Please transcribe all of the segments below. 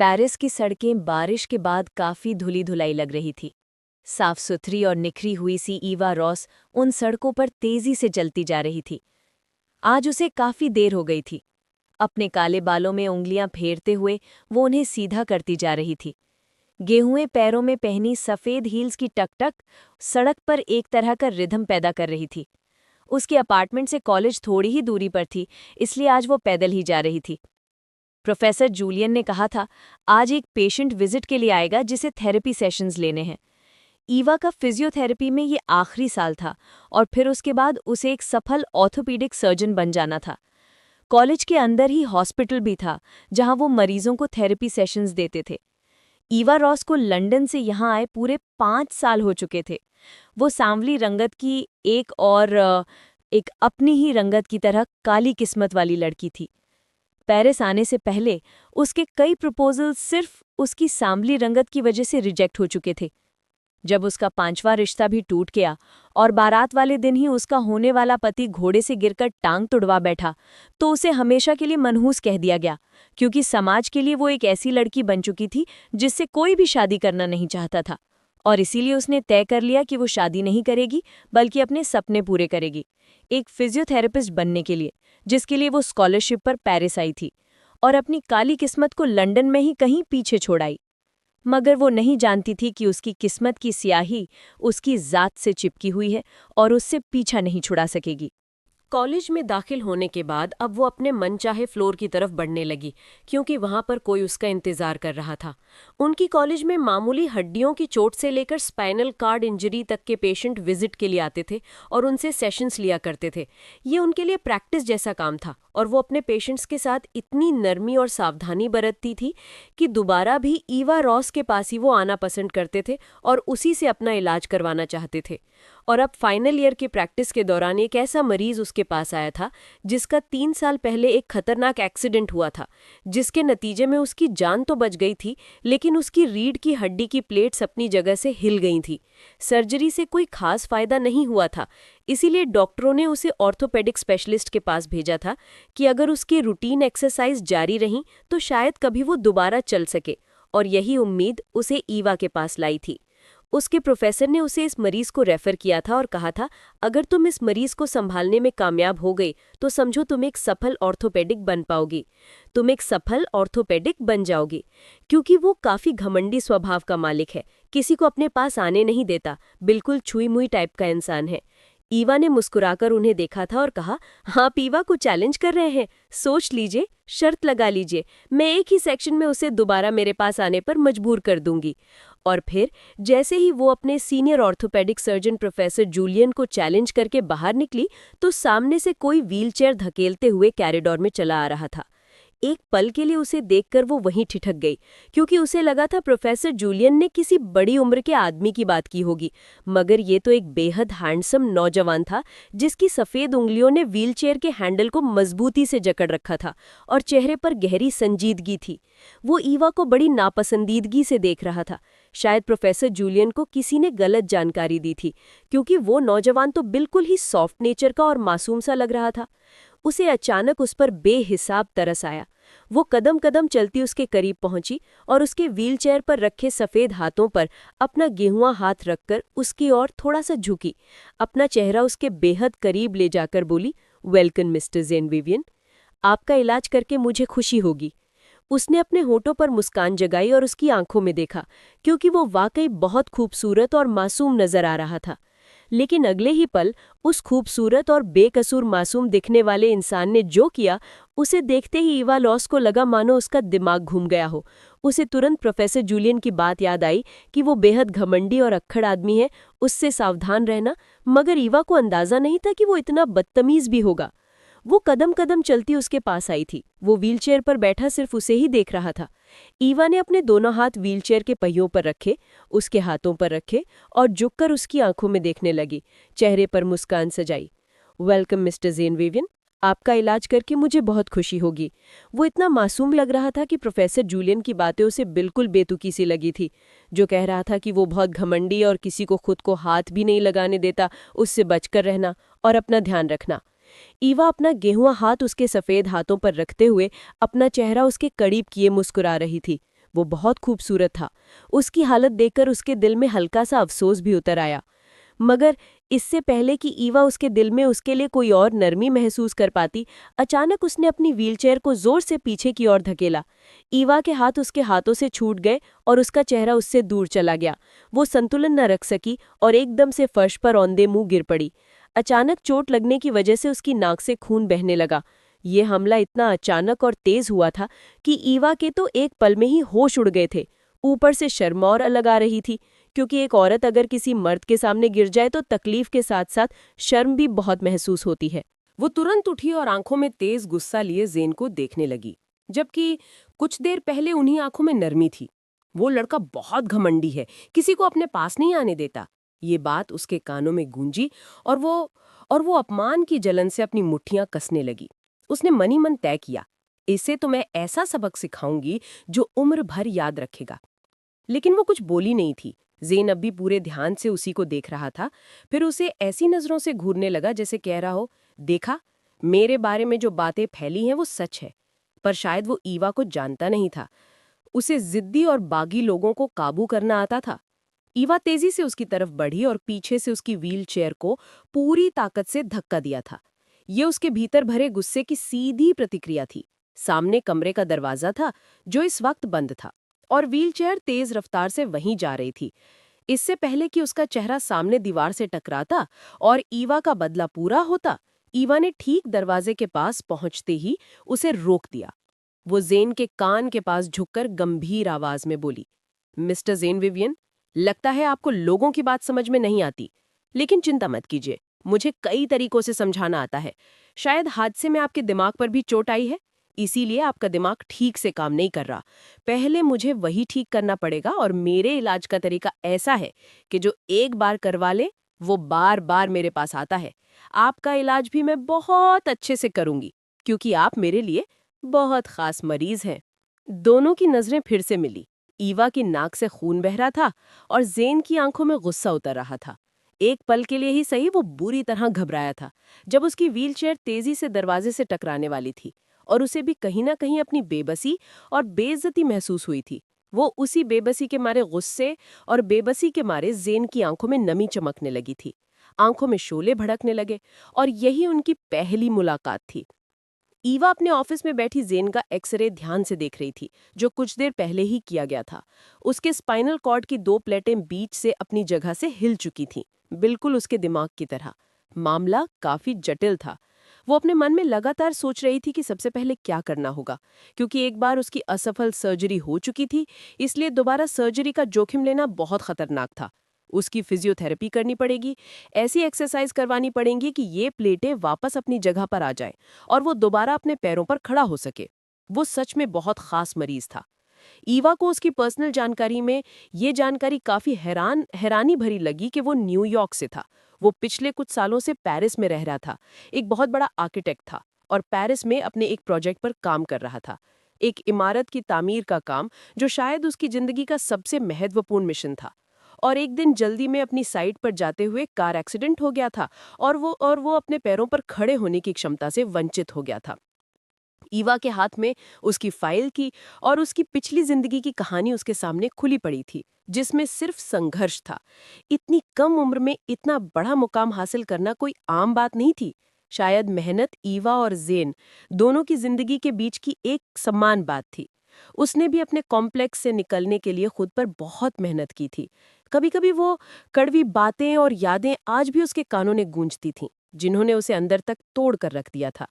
Paris की सड़कें बारिश के बाद काफी धुली-धुलाई लग रही थी। साफ सुथरी और निखरी हुई सी ईवा रॉस उन सड़कों पर तेजी से चलती जा रही थी। आज उसे काफी देर हो गई थी। अपने काले बालों में उंगलियां फेरते हुए वो उन्हें सीधा करती जा रही थी। गेहूं पैरों में पहनी सफेद हील्स की टकटक सड़क पर एक तरह का रिदम पैदा कर रही थी। उसके अपार्टमेंट से कॉलेज थोड़ी ही दूरी पर थी, इसलिए आज वो पैदल ही जा रही थी। प्रोफेसर जूलियन ने कहा था, आज एक पेशेंट विजिट के लिए आएगा जिसे थेरेपी सेशंस लेने हैं। ईवा का फिजियोथेरेपी में ये आखिरी साल था और फिर उसके बाद उसे एक सफल ऑर्थोपीडिक सर्जन बन जाना था। कॉलेज के अंदर ही हॉस्पिटल भी था जहां वो मरीजों को थेरेपी सेशंस देते थे। ईवा रॉस को लंदन से यहाँ आए पूरे 5 साल हो चुके थे। वो सांवली रंगत की एक अपनी ही रंगत की तरह काली किस्मत वाली लड़की थी। पेरिस आने से पहले उसके कई प्रपोजल सिर्फ उसकी सांवली रंगत की वजह से रिजेक्ट हो चुके थे। जब उसका 5वां रिश्ता भी टूट गया और बारात वाले दिन ही उसका होने वाला पति घोड़े से गिरकर टांग तुड़वा बैठा, तो उसे हमेशा के लिए मनहूस कह दिया गया, क्योंकि समाज के लिए वो एक ऐसी लड़की बन चुकी थी जिससे कोई भी शादी करना नहीं चाहता था। और इसीलिए उसने तय कर लिया कि वो शादी नहीं करेगी, बल्कि अपने सपने पूरे करेगी, एक फिजियोथेरेपिस्ट बनने के लिए, जिसके लिए वो स्कॉलरशिप पर पेरिस आई थी और अपनी काली किस्मत को लंदन में ही कहीं पीछे छोड़ाई। मगर वो नहीं जानती थी कि उसकी किस्मत की स्याही उसकी ज़ात से चिपकी हुई है और उससे पीछा नहीं छुड़ा सकेगी। कॉलेज में दाखिल होने के बाद अब वो अपने मनचाहे फ्लोर की तरफ बढ़ने लगी, क्योंकि वहां पर कोई उसका इंतजार कर रहा था। उनकी कॉलेज में मामूली हड्डियों की चोट से लेकर स्पाइनल कार्ड इंजरी तक के पेशेंट विजिट के लिए आते थे और उनसे सेशंस लिया करते थे। ये उनके लिए प्रैक्टिस जैसा काम था और वो अपने पेशेंट्स के साथ इतनी नरमी और सावधानी बरतती थी कि दोबारा भी ईवा रॉस के पास ही वो आना पसंद करते थे और उसी से अपना इलाज करवाना चाहते थे। और अब फाइनल ईयर की प्रैक्टिस के दौरान एक ऐसा मरीज उसके पास आया था जिसका 3 साल पहले एक खतरनाक एक्सीडेंट हुआ था, जिसके नतीजे में उसकी जान तो बच गई थी, लेकिन उसकी रीढ़ की हड्डी की प्लेट्स अपनी जगह से हिल गई थी। सर्जरी से कोई खास फायदा नहीं हुआ था, इसीलिए डॉक्टरों ने उसे ऑर्थोपेडिक स्पेशलिस्ट के पास भेजा था कि अगर उसकी रूटीन एक्सरसाइज जारी रही तो शायद कभी वो दोबारा चल सके। और यही उम्मीद उसे ईवा के पास लाई थी। उसके प्रोफेसर ने उसे इस मरीज को रेफर किया था और कहा था, अगर तुम इस मरीज को संभालने में कामयाब हो गई तो समझो तुम एक सफल ऑर्थोपेडिक बन पाओगी, तुम एक सफल ऑर्थोपेडिक बन जाओगी। क्योंकि वो काफी घमंडी स्वभाव का मालिक है, किसी को अपने पास आने नहीं देता, बिल्कुल छुई मुई टाइप का इंसान है। ईवा ने मुस्कुराकर उन्हें देखा था और कहा, आप ईवा को चैलेंज कर रहे हैं? सोच लीजिए, शर्त लगा लीजिए, मैं एक ही सेक्शन में उसे दोबारा मेरे पास आने पर मजबूर कर दूंगी। और फिर जैसे ही वो अपने senior orthopaedic surgeon professor Julian को चैलेंज करके बाहर निकली, तो सामने से कोई व्हीलचेयर धकेलते हुए कॉरिडोर में चला आ रहा था। एक पल के लिए उसे देखकर वो वहीं ठिठक गई, क्योंकि उसे लगा था प्रोफेसर जूलियन ने किसी बड़ी उम्र के आदमी की बात की होगी, मगर ये तो एक बेहद हैंडसम नौजवान था जिसकी सफ़ेद उंगलियों ने व्हीलचेयर के हैंडल को मजबूती से जकड़ रखा था और चेहरे पर गहरी संजीदगी थी। वो ईवा को बड़ी नापसंदीदगी से देख रहा था। शायद प्रोफेसर जूलियन को किसी ने गलत जानकारी दी थी, क्योंकि वो नौजवान तो बिल्कुल ही सॉफ्ट नेचर का और मासूम सा लग रहा था। उसे अचानक उस पर बेहिसाब तरस आया। वो कदम कदम चलती उसके करीब पहुंची और उसके व्हीलचेयर पर रखे सफेद हाथों पर अपना गेहुआ हाथ रखकर उसकी ओर थोड़ा सा झुकी, अपना चेहरा उसके बेहद करीब ले जाकर बोली, वेलकम मिस्टर ज़ेन विवियन, आपका इलाज करके मुझे खुशी होगी। उसने अपने होठों पर मुस्कान जगाई और उसकी आंखों में देखा, क्योंकि वो वाकई बहुत खूबसूरत और मासूम नजर आ रहा था। लेकिन अगले ही पल उस खूबसूरत और बेकसूर मासूम दिखने वाले इंसान ने जो किया, उसे देखते ही ईवा लॉस को लगा मानो उसका दिमाग घूम गया हो। उसे तुरंत प्रोफेसर जूलियन की बात याद आई कि वो बेहद घमंडी और अक्खड़ आदमी है, उससे सावधान रहना। मगर ईवा को अंदाजा नहीं था कि वो इतना बदतमीज भी होगा। वो कदम कदम चलती उसके पास आई थी। वो व्हीलचेयर पर बैठा सिर्फ उसे ही देख रहा था। ईवा ने अपने दोनों हाथ व्हीलचेयर के पहियों पर रखे, उसके हाथों पर रखे और झुककर उसकी आंखों में देखने लगी, चेहरे पर मुस्कान सजाई। वेलकम मिस्टर ज़ेन विवियन, आपका इलाज करके मुझे बहुत खुशी होगी। वो इतना मासूम लग रहा था कि प्रोफेसर जूलियन की बातें उसे बिल्कुल बेतुकी सी लगी थी। जो कह रहा था कि वो बहुत घमंडी और किसी को खुद को हाथ भी नहीं लगाने देता, उससे बचकर रहना और अपना ध्यान रखना। ईवा अपना गेहुआ हाथ उसके सफेद हाथों पर रखते हुए अपना चेहरा उसके करीब किए मुस्कुरा रही थी। वो बहुत खूबसूरत था। उसकी हालत देखकर उसके दिल में हल्का सा अफसोस भी उतर आया। मगर इससे पहले कि ईवा उसके दिल में उसके लिए कोई और नरमी महसूस कर पाती, अचानक उसने अपनी व्हीलचेयर को जोर से पीछे की ओर धकेला। ईवा के हाथ उसके हाथों से छूट गए और उसका चेहरा उससे दूर चला गया। वो संतुलन न रख सकी और एकदम से फर्श पर औंधे मुंह गिर पड़ी। अचानक चोट लगने की वजह से उसकी नाक से खून बहने लगा। ये हमला इतना अचानक और तेज हुआ था कि ईवा के तो एक पल में ही होश उड़ गए थे। ऊपर से शर्म और अलग आ रही थी, क्योंकि एक औरत अगर किसी मर्द के सामने गिर जाए तो तकलीफ के साथ साथ शर्म भी बहुत महसूस होती है। वो तुरंत उठी और आंखों में तेज गुस्सा लिए ज़ेन को देखने लगी, जबकि कुछ देर पहले उन्हीं आंखों में नरमी थी। वो लड़का बहुत घमंडी है, किसी को अपने पास नहीं आने देता। ये बात उसके कानों में गूंजी और वो अपमान की जलन से अपनी मुट्ठियां कसने लगी। उसने मनी मन तय किया, इसे तो मैं ऐसा सबक सिखाऊंगी जो उम्र भर याद रखेगा। लेकिन वो कुछ बोली नहीं थी। ज़ेन अब भी पूरे ध्यान से उसी को देख रहा था। फिर उसे ऐसी नजरों से घूरने लगा जैसे कह रहा हो, देखा, मेरे बारे में जो बातें फैली हैं वो सच है। पर शायद वो ईवा को जानता नहीं था। उसे जिद्दी और बागी लोगों को काबू करना आता था। ईवा तेजी से उसकी तरफ बढ़ी और पीछे से उसकी व्हील चेयर को पूरी ताकत से धक्का दिया था। ये उसके भीतर भरे गुस्से की सीधी प्रतिक्रिया थी। सामने कमरे का दरवाजा था, जो इस वक्त बंद था, और व्हीलचेयर तेज रफ्तार से वहीं जा रही थी। इससे पहले कि उसका चेहरा सामने दीवार से टकराता और ईवा का बदला पूरा होता, ईवा ने ठीक दरवाजे के पास पहुंचते ही उसे रोक दिया। वो ज़ेन के कान के पास झुककर गंभीर आवाज में बोली, मिस्टर ज़ेन विवियन, लगता है आपको लोगों की बात समझ में नहीं आती, लेकिन चिंता मत कीजिए, मुझे कई तरीकों से समझाना आता है। शायद हादसे में आपके दिमाग पर भी चोट आई है, इसीलिए आपका दिमाग ठीक से काम नहीं कर रहा। पहले मुझे वही ठीक करना पड़ेगा, और मेरे इलाज का तरीका ऐसा है कि जो एक बार करवा ले वो बार बार मेरे पास आता है। आपका इलाज भी मैं बहुत अच्छे से करूंगी, क्योंकि आप मेरे लिए बहुत खास मरीज हैं। दोनों की नजरें फिर से मिली। ईवा की नाक से खून बह रहा था और ज़ेन की आंखों में गुस्सा उतर रहा था। एक पल के लिए ही सही, वो बुरी तरह घबराया था जब उसकी व्हीलचेयर तेजी से दरवाजे से टकराने वाली थी, और उसे भी कहीं ना कहीं अपनी बेबसी और बेइज्जती महसूस हुई थी। वो उसी बेबसी के मारे गुस्से और बेबसी के मारे ज़ेन की आंखों में नमी चमकने लगी थी। आंखों में शोले भड़कने लगे, और यही उनकी पहली मुलाकात थी। ईवा अपने ऑफिस में बैठी ज़ेन का एक्सरे ध्यान से देख रही थी, जो कुछ देर पहले ही किया गया था। उसके स्पाइनल कॉर्ड की 2 प्लेटें बीच से अपनी जगह से हिल चुकी थीं, बिल्कुल उसके दिमाग की तरह। मामला काफी जटिल था। वो अपने मन में लगातार सोच रही थी कि सबसे पहले क्या करना होगा, क्योंकि एक बार उसकी असफल सर्जरी हो चुकी थी, इसलिए दोबारा सर्जरी का जोखिम लेना बहुत खतरनाक था। उसकी फिजियोथेरेपी करनी पड़ेगी, ऐसी एक्सरसाइज करवानी पड़ेंगी कि ये प्लेटें वापस अपनी जगह पर आ जाएं और वो दोबारा अपने पैरों पर खड़ा हो सके। वो सच में बहुत खास मरीज था। ईवा को उसकी पर्सनल जानकारी में ये जानकारी काफी हैरानी भरी लगी कि वो न्यूयॉर्क से था। वो पिछले कुछ सालों से पेरिस में रह रहा था, एक बहुत बड़ा आर्किटेक्ट था और पेरिस में अपने एक प्रोजेक्ट पर काम कर रहा था, एक इमारत की तामीर का काम, जो शायद उसकी जिंदगी का सबसे महत्वपूर्ण मिशन था। और एक दिन जल्दी में अपनी साइट पर जाते हुए कार एक्सीडेंट हो गया था, और वो अपने पैरों पर खड़े होने की क्षमता से वंचित हो गया था। ईवा के हाथ में उसकी फाइल की और उसकी पिछली जिंदगी की कहानी उसके सामने खुली पड़ी थी, जिसमें सिर्फ संघर्ष था। इतनी कम उम्र में इतना बड़ा मुकाम हासिल करना कोई आम बात नहीं थी। शायद मेहनत ईवा और ज़ेन दोनों की जिंदगी के बीच की एक समान बात थी। उसने भी अपने कॉम्प्लेक्स से निकलने के लिए खुद पर बहुत मेहनत की थी। कभी कभी वो कड़वी बातें और यादें आज भी उसके कानों में गूंजती थीं, जिन्होंने उसे अंदर तक तोड़ कर रख दिया था।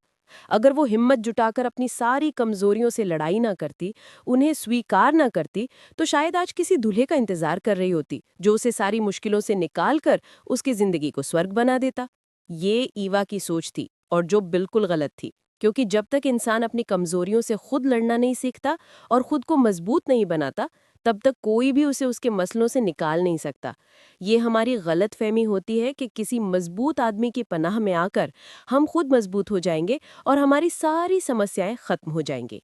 अगर वो हिम्मत जुटाकर अपनी सारी कमजोरियों से लड़ाई ना करती, उन्हें स्वीकार ना करती, तो शायद आज किसी दूल्हे का इंतजार कर रही होती, जो उसे सारी मुश्किलों से निकाल कर उसकी जिंदगी को स्वर्ग बना देता। ये ईवा की सोच थी, और जो बिल्कुल गलत थी, क्योंकि जब तक इंसान अपनी कमजोरियों से खुद लड़ना नहीं सीखता और खुद को मजबूत नहीं बनाता, तब तक कोई भी उसे उसके मसलों से निकाल नहीं सकता। ये हमारी गलत फहमी होती है कि किसी मजबूत आदमी की पनाह में आकर हम खुद मजबूत हो जाएंगे और हमारी सारी समस्याएं खत्म हो जाएंगी।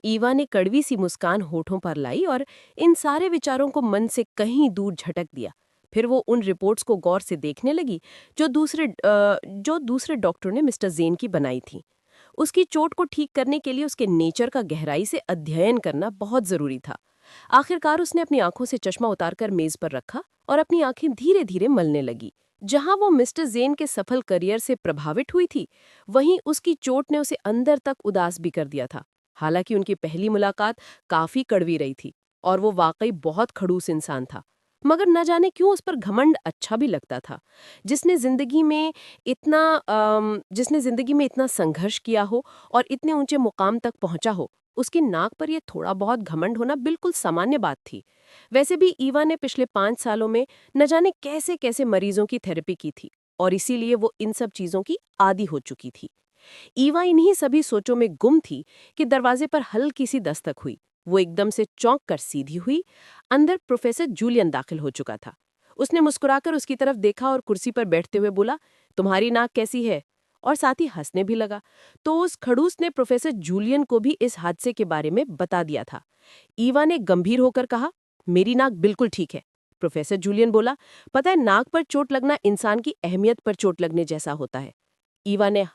ईवा ने कड़वी सी मुस्कान होठों पर लाई और इन सारे विचारों को मन से कहीं दूर झटक दिया। फिर वो उन रिपोर्ट्स को गौर से देखने लगी जो दूसरे डॉक्टर ने मिस्टर ज़ेन की बनाई थी। उसकी चोट को ठीक करने के लिए उसके नेचर का गहराई से अध्ययन करना बहुत जरूरी था। आखिरकार उसने अपनी आंखों से चश्मा उतारकर मेज पर रखा और अपनी आंखें धीरे धीरे मलने लगी। जहां वो मिस्टर जेन के सफल करियर से प्रभावित हुई थी, वहीं उसकी चोट ने उसे अंदर तक उदास भी कर दिया था। हालांकि उनकी पहली मुलाकात काफी कड़वी रही थी और वो वाकई बहुत खड़ूस इंसान था, मगर न जाने क्यों उस पर घमंड अच्छा भी लगता था। जिसने जिंदगी में इतना संघर्ष किया हो और इतने ऊंचे मुकाम तक पहुंचा हो, उसकी नाक पर यह थोड़ा बहुत घमंड होना बिल्कुल सामान्य बात थी। वैसे भी ईवा ने पिछले 5 सालों में न जाने कैसे कैसे मरीजों की थेरेपी की थी और इसीलिए वो इन सब चीजों की आदी हो चुकी थी। ईवा इन्हीं सभी सोचों में गुम थी कि दरवाजे पर हल्की सी दस्तक हुई। वो एकदम से चौंक कर सीधी हुई। अंदर प्रोफेसर जूलियन दाखिल हो चुका था। उसने मुस्कुराकर उसकी तरफ देखा और कुर्सी पर बैठते हुए बोला, तुम्हारी नाक कैसी है? और साथ ही हंसने भी लगा। तो उस खड़ूस ने प्रोफेसर जूलियन को भी इस हादसे के बारे में बता दिया था। ईवा ने गंभीर होकर कहा, मेरी नाक बिल्कुल ठीक है। प्रोफेसर जूलियन बोला, पता है, नाक पर चोट लगना इंसान की अहमियत पर चोट लगने जैसा होता है। ईवा ने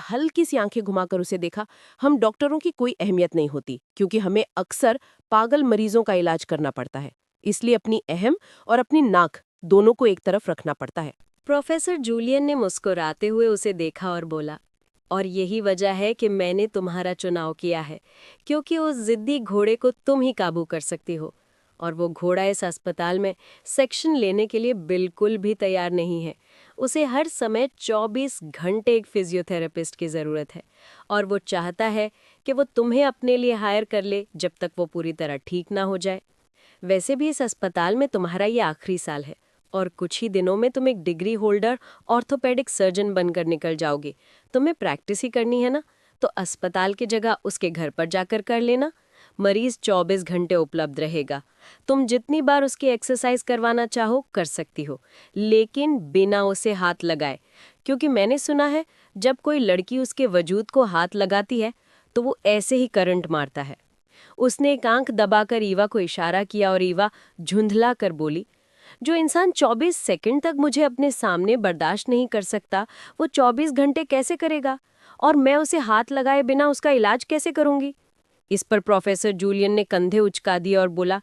हल्की सी आंखें घुमाकर उसे देखा। हम डॉक्टरों की कोई अहमियत नहीं होती, क्योंकि हमें अक्सर पागल मरीजों का इलाज करना पड़ता है। इसलिए अपनी अहम और अपनी नाक दोनों को एक तरफ रखना पड़ता है। प्रोफेसर जूलियन ने मुस्कुराते हुए उसे देखा और बोला, और यही वजह है कि मैंने तुम्हारा चुनाव किया है, क्योंकि उस जिद्दी घोड़े को तुम ही काबू कर सकती हो। और वो घोड़ा इस अस्पताल में सेक्शन लेने के लिए बिल्कुल भी तैयार नहीं है। उसे हर समय 24 घंटे एक फिजियोथेरेपिस्ट की ज़रूरत है, और वो चाहता है कि वो तुम्हें अपने लिए हायर कर ले जब तक वो पूरी तरह ठीक ना हो जाए। वैसे भी इस अस्पताल में तुम्हारा ये आखिरी साल है, और कुछ ही दिनों में तुम एक डिग्री होल्डर ऑर्थोपेडिक सर्जन बनकर निकल जाओगे। तुम्हें प्रैक्टिस ही करनी है ना, तो अस्पताल की जगह उसके घर पर जाकर कर लेना। मरीज 24 घंटे उपलब्ध रहेगा। तुम जितनी बार उसकी एक्सरसाइज करवाना चाहो कर सकती हो, लेकिन बिना उसे हाथ लगाए, क्योंकि मैंने सुना है जब कोई लड़की उसके वजूद को हाथ लगाती है तो वो ऐसे ही करंट मारता है। उसने एक आंख दबाकर ईवा को इशारा किया और ईवा झुंधला कर बोली, जो इंसान 24 सेकंड तक मुझे अपने सामने बर्दाश्त नहीं कर सकता, वो 24 घंटे कैसे करेगा? और मैं उसे हाथ लगाए बिना उसका इलाज कैसे करूंगी? इस पर प्रोफेसर जूलियन ने कंधे उचका दिए और बोला,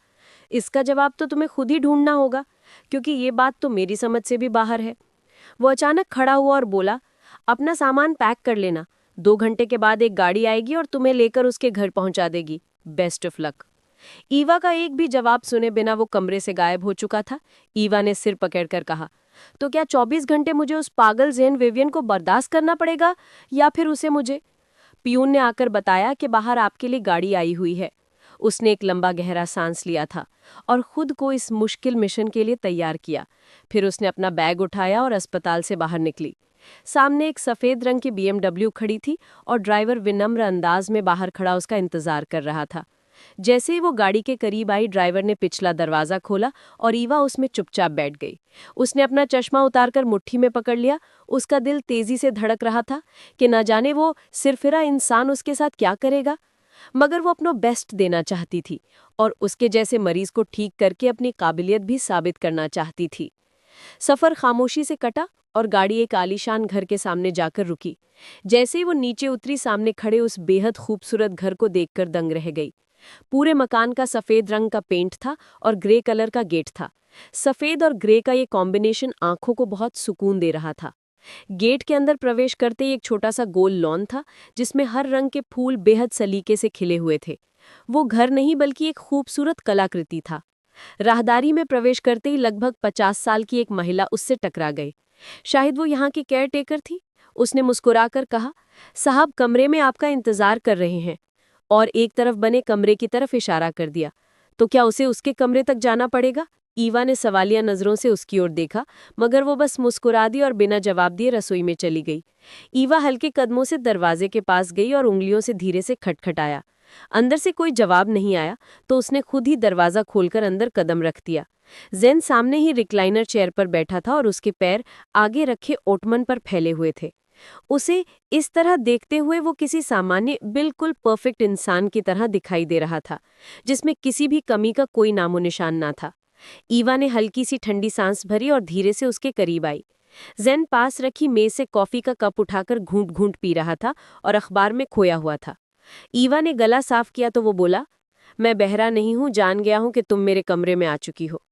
इसका जवाब तो तुम्हें खुद ही ढूंढना होगा, क्योंकि ये बात तो मेरी समझ से भी बाहर है। वो अचानक खड़ा हुआ और बोला, अपना सामान पैक कर लेना। 2 घंटे के बाद एक गाड़ी आएगी और तुम्हें लेकर उसके घर पहुंचा देगी। Best of luck. ईवा का एक भी जवाब सुने बिना वो कमरे से गायब हो चुका था। ईवा ने सिर पकड़कर कहा, तो क्या 24 घंटे मुझे उस पागल ज़ेन विवियन को बर्दाश्त करना पड़ेगा, या फिर उसे मुझे? पियून ने आकर बताया कि बाहर आपके लिए गाड़ी आई हुई है। उसने एक लंबा गहरा सांस लिया था और खुद को इस मुश्किल मिशन के लिए तैयार किया। फिर उसने अपना बैग उठाया और अस्पताल से बाहर निकली। सामने एक सफ़ेद रंग की BMW खड़ी थी और ड्राइवर विनम्र अंदाज में बाहर खड़ा उसका इंतजार कर रहा था। जैसे ही वो गाड़ी के करीब आई, ड्राइवर ने पिछला दरवाज़ा खोला और ईवा उसमें चुपचाप बैठ गई। उसने अपना चश्मा उतारकर मुट्ठी में पकड़ लिया। उसका दिल तेजी से धड़क रहा था कि न जाने वो सिरफिरा इंसान उसके साथ क्या करेगा, मगर वो अपना बेस्ट देना चाहती थी और उसके जैसे मरीज को ठीक करके अपनी काबिलियत भी साबित करना चाहती थी। सफ़र खामोशी से कटा और गाड़ी एक आलीशान घर के सामने जाकर रुकी। जैसे ही वो नीचे उतरी, सामने खड़े उस बेहद खूबसूरत घर को देखकर दंग रह गई। पूरे मकान का सफ़ेद रंग का पेंट था और ग्रे कलर का गेट था। सफ़ेद और ग्रे का ये कॉम्बिनेशन आंखों को बहुत सुकून दे रहा था। गेट के अंदर प्रवेश करते ही एक छोटा सा गोल लॉन था, जिसमें हर रंग के फूल बेहद सलीके से खिले हुए थे। वो घर नहीं बल्कि एक खूबसूरत कलाकृति था। राहदारी में प्रवेश करते ही लगभग 50 साल की एक महिला उससे टकरा गई। शायद वो यहाँ की केयर टेकर थी। उसने मुस्कुराकर कहा, साहब कमरे में आपका इंतजार कर रहे हैं, और एक तरफ बने कमरे की तरफ इशारा कर दिया। तो क्या उसे उसके कमरे तक जाना पड़ेगा? ईवा ने सवालिया नजरों से उसकी ओर देखा, मगर वो बस मुस्कुरा दी और बिना जवाब दिए रसोई में चली गई। ईवा हल्के कदमों से दरवाजे के पास गई और उंगलियों से धीरे से खटखटाया। अंदर से कोई जवाब नहीं आया, तो उसने खुद ही दरवाजा खोलकर अंदर कदम रख दिया। ज़ेन सामने ही रिक्लाइनर चेयर पर बैठा था और उसके पैर आगे रखे ओटमन पर फैले हुए थे। उसे इस तरह देखते हुए वो किसी सामान्य, बिल्कुल परफेक्ट इंसान की तरह दिखाई दे रहा था, जिसमें किसी भी कमी का कोई नामो निशान ना था। ईवा ने हल्की सी ठंडी सांस भरी और धीरे से उसके करीब आई। ज़ेन पास रखी मेज से कॉफी का कप उठाकर घूंट घूंट पी रहा था और अखबार में खोया हुआ था। ईवा ने गला साफ किया तो वो बोला, मैं बहरा नहीं हूँ, जान गया हूँ कि तुम मेरे कमरे में आ चुकी हो।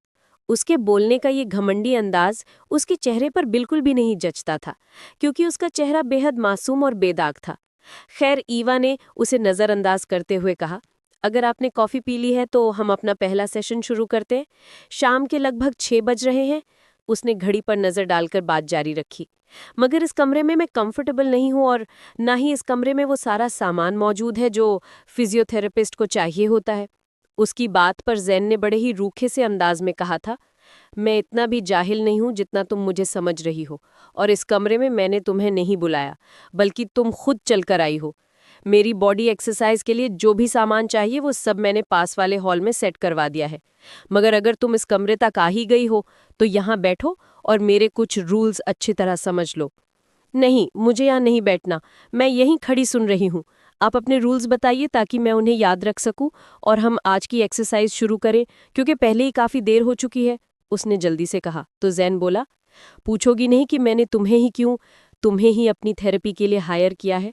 उसके बोलने का ये घमंडी अंदाज उसके चेहरे पर बिल्कुल भी नहीं जचता था, क्योंकि उसका चेहरा बेहद मासूम और बेदाग था। खैर, ईवा ने उसे नज़रअंदाज करते हुए कहा, अगर आपने कॉफ़ी पी ली है तो हम अपना पहला सेशन शुरू करते हैं। शाम के लगभग 6 बज रहे हैं। उसने घड़ी पर नज़र डालकर बात जारी रखी। मगर इस कमरे में मैं कंफर्टेबल नहीं हूँ, और ना ही इस कमरे में वो सारा सामान मौजूद है जो फिजियोथेरेपिस्ट को चाहिए होता है। उसकी बात पर जैन ने बड़े ही रूखे से अंदाज में कहा था, मैं इतना भी जाहिल नहीं हूँ जितना तुम मुझे समझ रही हो, और इस कमरे में मैंने तुम्हें नहीं बुलाया, बल्कि तुम खुद चलकर आई हो। मेरी बॉडी एक्सरसाइज के लिए जो भी सामान चाहिए वो सब मैंने पास वाले हॉल में सेट करवा दिया है। मगर अगर तुम इस कमरे तक आ ही गई हो तो यहाँ बैठो और मेरे कुछ रूल्स अच्छी तरह समझ लो। नहीं, मुझे यहाँ नहीं बैठना, मैं यहीं खड़ी सुन रही हूँ। आप अपने रूल्स बताइए ताकि मैं उन्हें याद रख सकूं और हम आज की एक्सरसाइज शुरू करें, क्योंकि पहले ही काफ़ी देर हो चुकी है, उसने जल्दी से कहा। तो जैन बोला, पूछोगी नहीं कि मैंने तुम्हें ही अपनी थेरेपी के लिए हायर किया है?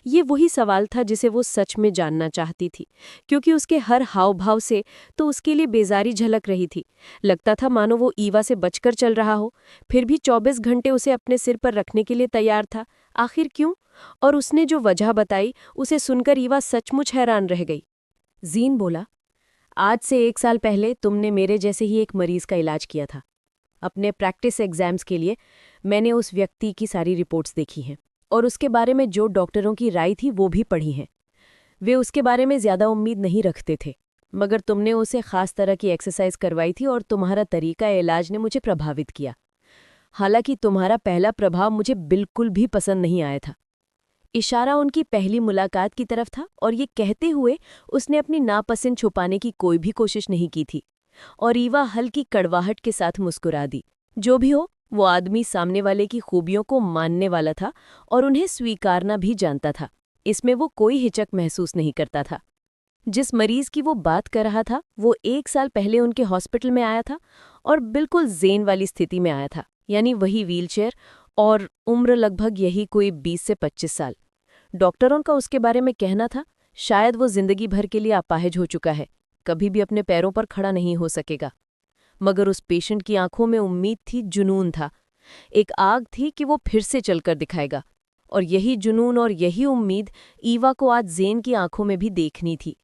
ये वही सवाल था जिसे वो सच में जानना चाहती थी, क्योंकि उसके हर हाव भाव से तो उसके लिए बेजारी झलक रही थी। लगता था मानो वो ईवा से बचकर चल रहा हो, फिर भी 24 घंटे उसे अपने सिर पर रखने के लिए तैयार था। आखिर क्यों? और उसने जो वजह बताई उसे सुनकर ईवा सचमुच हैरान रह गई। जीन बोला, आज से 1 साल पहले तुमने मेरे जैसे ही एक मरीज का इलाज किया था। अपने प्रैक्टिस एग्जाम्स के लिए मैंने उस व्यक्ति की सारी रिपोर्ट्स देखी हैं, और उसके बारे में जो डॉक्टरों की राय थी वो भी पढ़ी हैं। वे उसके बारे में ज़्यादा उम्मीद नहीं रखते थे, मगर तुमने उसे ख़ास तरह की एक्सरसाइज करवाई थी और तुम्हारा तरीका इलाज ने मुझे प्रभावित किया। हालांकि तुम्हारा पहला प्रभाव मुझे बिल्कुल भी पसंद नहीं आया था। इशारा उनकी पहली मुलाकात की तरफ था, और ये कहते हुए उसने अपनी नापसंद छुपाने की कोई भी कोशिश नहीं की थी। और ईवा हल्की कड़वाहट के साथ मुस्कुरा दी। जो भी हो, वो आदमी सामने वाले की खूबियों को मानने वाला था और उन्हें स्वीकारना भी जानता था। इसमें वो कोई हिचक महसूस नहीं करता था। जिस मरीज की वो बात कर रहा था वो 1 साल पहले उनके हॉस्पिटल में आया था और बिल्कुल ज़ेन वाली स्थिति में आया था, यानी वही व्हीलचेयर, और उम्र लगभग यही कोई 20 से 25 साल। डॉक्टरों का उसके बारे में कहना था, शायद वो जिंदगी भर के लिए अपाहिज हो चुका है, कभी भी अपने पैरों पर खड़ा नहीं हो सकेगा। मगर उस पेशेंट की आंखों में उम्मीद थी, जुनून था। एक आग थी कि वो फिर से चलकर दिखाएगा। और यही जुनून और यही उम्मीद ईवा को आज ज़ेन की आंखों में भी देखनी थी।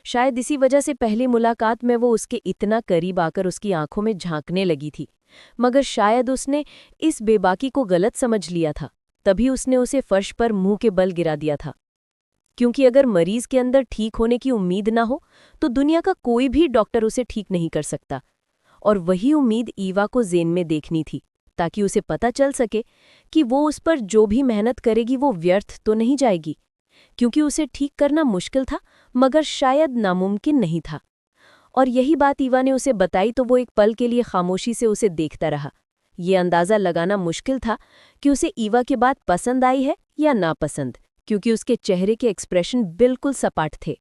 शायद इसी वजह से पहली मुलाकात में वो उसके इतना करीब आकर उसकी आंखों में झांकने लगी थी। मगर शायद उसने इस बेबाकी को गलत समझ लिया था, तभी उसने उसे फर्श पर मुंह के बल गिरा दिया था। क्योंकि अगर मरीज के अंदर ठीक होने की उम्मीद ना हो तो दुनिया का कोई भी डॉक्टर उसे ठीक नहीं कर सकता। और वही उम्मीद ईवा को ज़ेन में देखनी थी, ताकि उसे पता चल सके कि वो उस पर जो भी मेहनत करेगी वो व्यर्थ तो नहीं जाएगी। क्योंकि उसे ठीक करना मुश्किल था, मगर शायद नामुमकिन नहीं था। और यही बात ईवा ने उसे बताई तो वो एक पल के लिए खामोशी से उसे देखता रहा। ये अंदाज़ा लगाना मुश्किल था कि उसे ईवा की बात पसंद आई है या नापसंद, क्योंकि उसके चेहरे के एक्सप्रेशन बिल्कुल सपाट थे।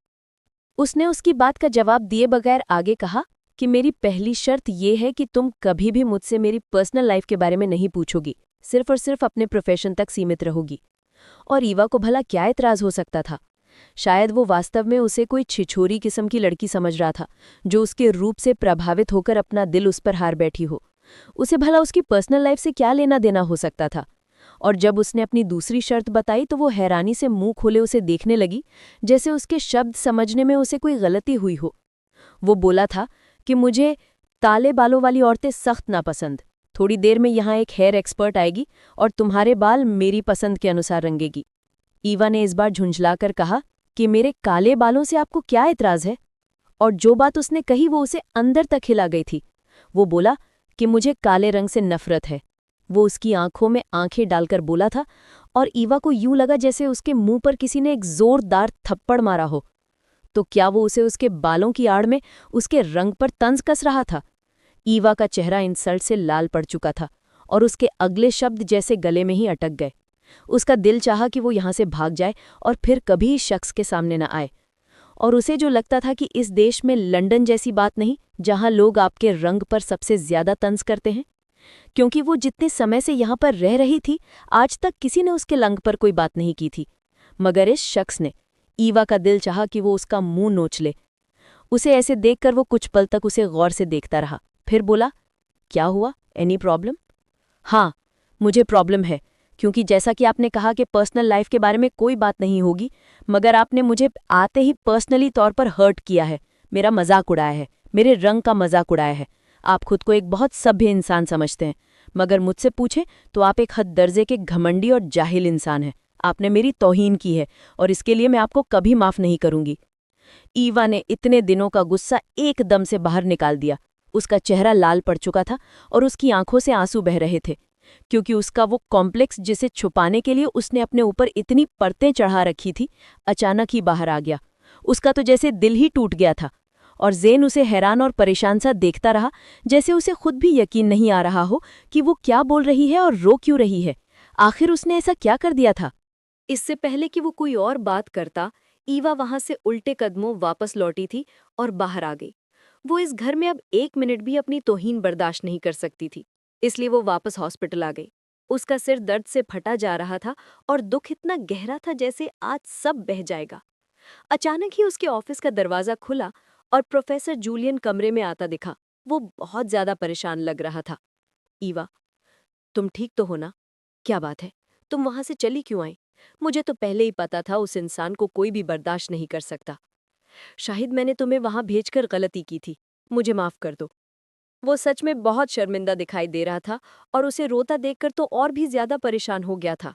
उसने उसकी बात का जवाब दिए बगैर आगे कहा कि मेरी पहली शर्त ये है कि तुम कभी भी मुझसे मेरी पर्सनल लाइफ के बारे में नहीं पूछोगी, सिर्फ और सिर्फ अपने प्रोफेशन तक सीमित रहोगी। और ईवा को भला क्या एतराज़ हो सकता था? शायद वो वास्तव में उसे कोई छिछोरी किस्म की लड़की समझ रहा था, जो उसके रूप से प्रभावित होकर अपना दिल उस पर हार बैठी हो। उसे भला उसकी पर्सनल लाइफ से क्या लेना देना हो सकता था? और जब उसने अपनी दूसरी शर्त बताई तो वो हैरानी से मुंह खोले उसे देखने लगी, जैसे उसके शब्द समझने में उसे कोई गलती हुई हो। वो बोला था कि मुझे काले बालों वाली औरतें सख्त नापसंद। थोड़ी देर में यहाँ एक हेयर एक्सपर्ट आएगी और तुम्हारे बाल मेरी पसंद के अनुसार रंगेगी। ईवा ने इस बार झुंझलाकर कहा कि मेरे काले बालों से आपको क्या एतराज़ है? और जो बात उसने कही वो उसे अंदर तक हिला गई थी। वो बोला कि मुझे काले रंग से नफरत है। वो उसकी आंखों में आंखें डालकर बोला था, और ईवा को यूं लगा जैसे उसके मुंह पर किसी ने एक जोरदार थप्पड़ मारा हो। तो क्या वो उसे उसके बालों की आड़ में उसके रंग पर तंज कस रहा था? ईवा का चेहरा इंसल्ट से लाल पड़ चुका था और उसके अगले शब्द जैसे गले में ही अटक गए। उसका दिल चाहा कि वो यहाँ से भाग जाए और फिर कभी इस शख्स के सामने न आए। और उसे जो लगता था कि इस देश में लंदन जैसी बात नहीं, जहाँ लोग आपके रंग पर सबसे ज्यादा तंज करते हैं। क्योंकि वो जितने समय से यहाँ पर रह रही थी, आज तक किसी ने उसके रंग पर कोई बात नहीं की थी, मगर इस शख्स ने। ईवा का दिल चाहा कि वो उसका मुंह नोच ले। उसे ऐसे देखकर वो कुछ पल तक उसे गौर से देखता रहा, फिर बोला, क्या हुआ, एनी प्रॉब्लम? हाँ, मुझे प्रॉब्लम है, क्योंकि जैसा कि आपने कहा कि पर्सनल लाइफ के बारे में कोई बात नहीं होगी, मगर आपने मुझे आते ही पर्सनली तौर पर हर्ट किया है, मेरा मजाक उड़ाया है, मेरे रंग का मजाक उड़ाया है। आप खुद को एक बहुत सभ्य इंसान समझते हैं, मगर मुझसे पूछे तो आप एक हद दर्जे के घमंडी और जाहिल इंसान हैं। आपने मेरी तौहीन की है और इसके लिए मैं आपको कभी माफ नहीं करूंगी। ईवा ने इतने दिनों का गुस्सा एकदम से बाहर निकाल दिया। उसका चेहरा लाल पड़ चुका था और उसकी आंखों से आंसू बह रहे थे, क्योंकि उसका वो कॉम्प्लेक्स जिसे छुपाने के लिए उसने अपने ऊपर इतनी परतें चढ़ा रखी थी, अचानक ही बाहर आ गया। उसका तो जैसे दिल ही टूट गया था और ज़ेन उसे हैरान और परेशान सा देखता रहा, जैसे उसे खुद भी यकीन नहीं आ रहा हो कि वो क्या बोल रही है और रो क्यों रही है। आखिर उसने ऐसा क्या कर दिया था? इससे पहले कि वो कोई और बात करता, ईवा वहां से उल्टे कदमों वापस लौटी थी और बाहर आ गई। वो इस घर में अब 1 मिनट भी अपनी तौहीन बर्दाश्त नहीं कर सकती थी, इसलिए वो वापस हॉस्पिटल आ गई। उसका सिर दर्द से फटा जा रहा था और दुख इतना गहरा था जैसे आज सब बह जाएगा। अचानक ही उसके ऑफिस का दरवाजा खुला और प्रोफेसर जूलियन कमरे में आता दिखा। वो बहुत ज्यादा परेशान लग रहा था। ईवा, तुम ठीक तो हो ना? क्या बात है, तुम वहां से चली क्यों आई? मुझे तो पहले ही पता था उस इंसान को कोई भी बर्दाश्त नहीं कर सकता। शाहिद, मैंने तुम्हें वहां भेजकर गलती की थी, मुझे माफ कर दो। वो सच में बहुत शर्मिंदा दिखाई दे रहा था और उसे रोता देखकर तो और भी ज्यादा परेशान हो गया था।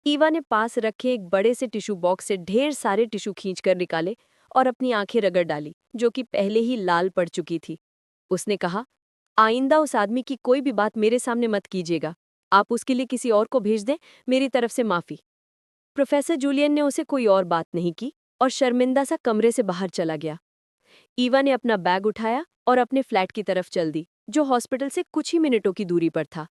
ईवा ने पास रखे एक बड़े से टिश्यू बॉक्स से ढेर सारे टिश्यू खींचकर निकाले और अपनी आंखें रगड़ डाली, जो कि पहले ही लाल पड़ चुकी थी। उसने कहा, आइंदा उस आदमी की कोई भी बात मेरे सामने मत कीजिएगा। आप उसके लिए किसी और को भेज दें, मेरी तरफ से माफी। प्रोफेसर जूलियन ने उसे कोई और बात नहीं की और शर्मिंदा सा कमरे से बाहर चला गया। ईवा ने अपना बैग उठाया और अपने फ्लैट की तरफ चल दी, जो हॉस्पिटल से कुछ ही मिनटों की दूरी पर था।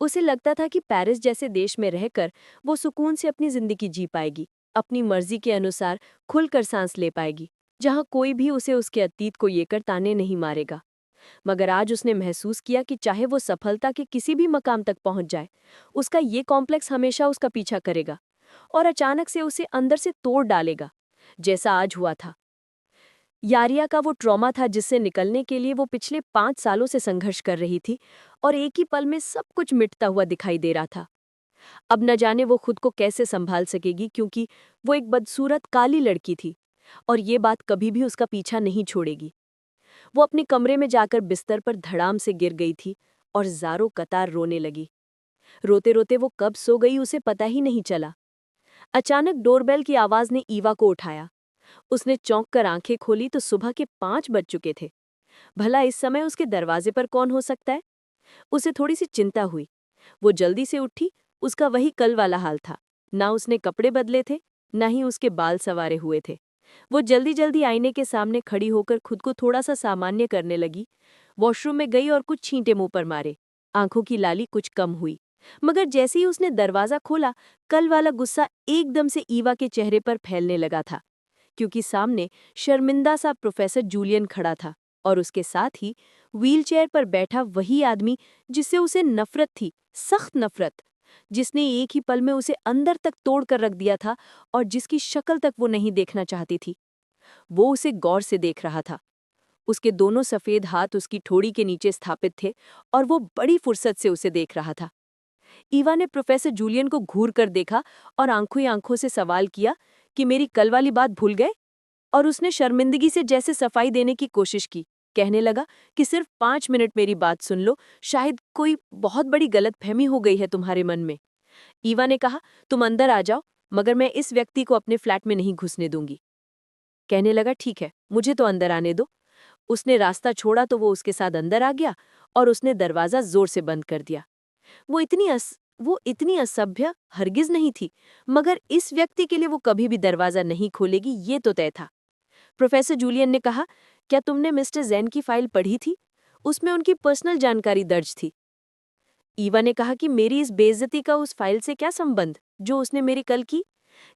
उसे लगता था कि पेरिस जैसे देश में रहकर वो सुकून से अपनी जिंदगी जी पाएगी, अपनी मर्जी के अनुसार खुलकर सांस ले पाएगी, जहां कोई भी उसे उसके अतीत को ये कर ताने नहीं मारेगा। मगर आज उसने महसूस किया कि चाहे वो सफलता के किसी भी मकाम तक पहुंच जाए, उसका ये कॉम्प्लेक्स हमेशा उसका पीछा करेगा और अचानक से उसे अंदर से तोड़ डालेगा, जैसा आज हुआ था। यारिया का वो ट्रॉमा था जिससे निकलने के लिए वो पिछले 5 सालों से संघर्ष कर रही थी और एक ही पल में सब कुछ मिटता हुआ दिखाई दे रहा था। अब न जाने वो खुद को कैसे संभाल सकेगी, क्योंकि वो एक बदसूरत काली लड़की थी और ये बात कभी भी उसका पीछा नहीं छोड़ेगी। वो अपने कमरे में जाकर बिस्तर पर धड़ाम से गिर गई थी और ज़ारों कतार रोने लगी। रोते रोते वो कब सो गई उसे पता ही नहीं चला। अचानक डोरबेल की आवाज ने ईवा को उठाया। उसने चौंक कर आंखें खोली तो सुबह के 5 बज चुके थे। भला इस समय उसके दरवाजे पर कौन हो सकता है? उसे थोड़ी सी चिंता हुई। वो जल्दी से उठी। उसका वही कल वाला हाल था। ना उसने कपड़े बदले थे, ना ही उसके बाल संवारे हुए थे। वो जल्दी जल्दी आईने के सामने खड़ी होकर खुद को थोड़ा सा सामान्य करने लगी। वॉशरूम में गई और कुछ छींटे मुंह पर मारे। आंखों की लाली कुछ कम हुई, मगर जैसे ही उसने दरवाजा खोला, कल वाला गुस्सा एकदम से ईवा के चेहरे पर फैलने लगा था, क्योंकि सामने शर्मिंदा सा प्रोफेसर जूलियन खड़ा था और उसके साथ ही व्हीलचेयर पर बैठा वही आदमी जिससे उसे नफरत थी, सख्त नफरत, जिसने एक ही पल में उसे अंदर तक तोड़ कर रख दिया था और जिसकी शक्ल तक वो नहीं देखना चाहती थी। वो उसे गौर से देख रहा था। उसके दोनों सफेद हाथ उसकी ठोड़ी के नीचे स्थापित थे और वो बड़ी फुर्सत से उसे देख रहा था। ईवा ने प्रोफेसर जूलियन को घूर कर देखा और आंखों ही आंखों से सवाल किया कि मेरी कल वाली बात भूल गए? और उसने शर्मिंदगी से जैसे सफाई देने की कोशिश की, कहने लगा कि सिर्फ 5 मिनट मेरी बात सुन लो, शायद कोई बहुत बड़ी गलतफहमी हो गई है तुम्हारे मन में। ईवा ने कहा, तुम अंदर आ जाओ, मगर मैं इस व्यक्ति को अपने फ्लैट में नहीं घुसने दूंगी। कहने लगा, ठीक है, मुझे तो अंदर आने दो। उसने रास्ता छोड़ा तो वो उसके साथ अंदर आ गया और उसने दरवाजा जोर से बंद कर दिया। वो इतनी असभ्य हरगिज नहीं थी, मगर इस व्यक्ति के लिए वो कभी भी दरवाजा नहीं खोलेगी, ये तो तय था। प्रोफेसर जूलियन ने कहा, क्या तुमने मिस्टर जैन की फाइल पढ़ी थी? उसमें उनकी पर्सनल जानकारी दर्ज थी। ईवा ने कहा कि मेरी इस बेइज्जती का उस फाइल से क्या संबंध जो उसने मेरी कल की?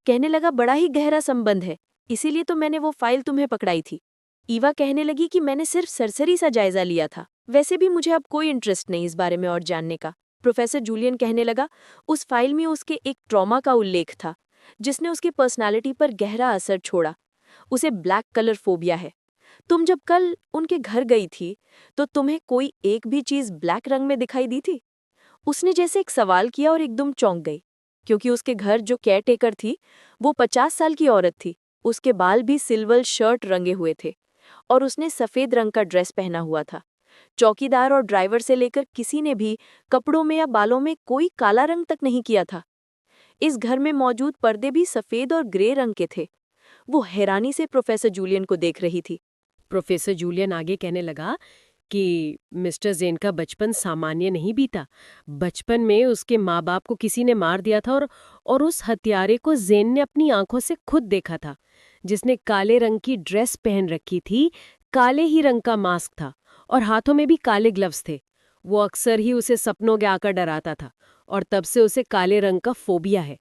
कहने लगा, बड़ा ही गहरा संबंध है, इसीलिए तो मैंने वो फाइल तुम्हें पकड़ाई थी। ईवा कहने लगी कि मैंने सिर्फ सरसरी सा जायजा लिया था, वैसे भी मुझे अब कोई इंटरेस्ट नहीं इस बारे में और जानने का। प्रोफेसर जूलियन कहने लगा, उस फाइल में उसके एक ट्रॉमा का उल्लेख था जिसने उसकी पर्सनालिटी पर गहरा असर छोड़ा। उसे ब्लैक कलर फोबिया है। तुम जब कल उनके घर गई थी तो तुम्हें कोई एक भी चीज ब्लैक रंग में दिखाई दी थी? उसने जैसे एक सवाल किया और एकदम चौंक गई, क्योंकि उसके घर जो केयरटेकर थी वो 50 साल की औरत थी। उसके बाल भी सिल्वर शर्ट रंगे हुए थे और उसने सफेद रंग का ड्रेस पहना हुआ था। चौकीदार और ड्राइवर से लेकर किसी ने भी कपड़ों में या बालों में कोई काला रंग तक नहीं किया था। इस घर में मौजूद पर्दे भी सफेद और ग्रे रंग के थे। वो हैरानी से प्रोफेसर जूलियन को देख रही थी। प्रोफेसर जूलियन आगे कहने लगा कि मिस्टर जेन का बचपन सामान्य नहीं बीता। बचपन में उसके माँ बाप को किसी ने मार दिया था और उस हत्यारे को जेन ने अपनी आंखों से खुद देखा था, जिसने काले रंग की ड्रेस पहन रखी थी, काले ही रंग का मास्क था और हाथों में भी काले ग्लव्स थे। वो अक्सर ही उसे सपनों में आकर डराता था और तब से उसे काले रंग का फोबिया है।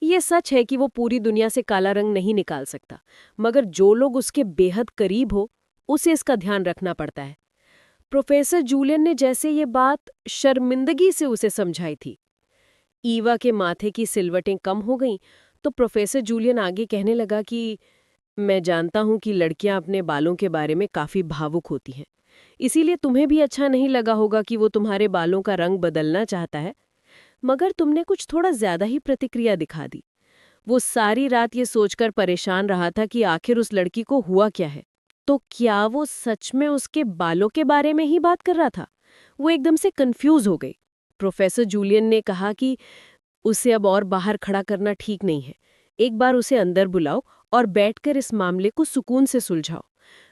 ये सच है कि वो पूरी दुनिया से काला रंग नहीं निकाल सकता, मगर जो लोग उसके बेहद करीब हो उसे इसका ध्यान रखना पड़ता है। प्रोफेसर जूलियन ने जैसे ये बात शर्मिंदगी से उसे समझाई थी। ईवा के माथे की सिलवटें कम हो गईं, तो प्रोफेसर जूलियन आगे कहने लगा कि मैं जानता हूं कि लड़कियां अपने बालों के बारे में काफी भावुक होती हैं, इसीलिए तुम्हें भी अच्छा नहीं लगा होगा कि वो तुम्हारे बालों का रंग बदलना चाहता है, मगर तुमने कुछ थोड़ा ज्यादा ही प्रतिक्रिया दिखा दी। वो सारी रात ये सोचकर परेशान रहा था कि आखिर उस लड़की को हुआ क्या है। तो क्या वो सच में उसके बालों के बारे में ही बात कर रहा था? वो एकदम से कंफ्यूज हो गई। प्रोफेसर जूलियन ने कहा कि उसे अब और बाहर खड़ा करना ठीक नहीं है। एक बार उसे अंदर बुलाओ और बैठकर इस मामले को सुकून से सुलझाओ।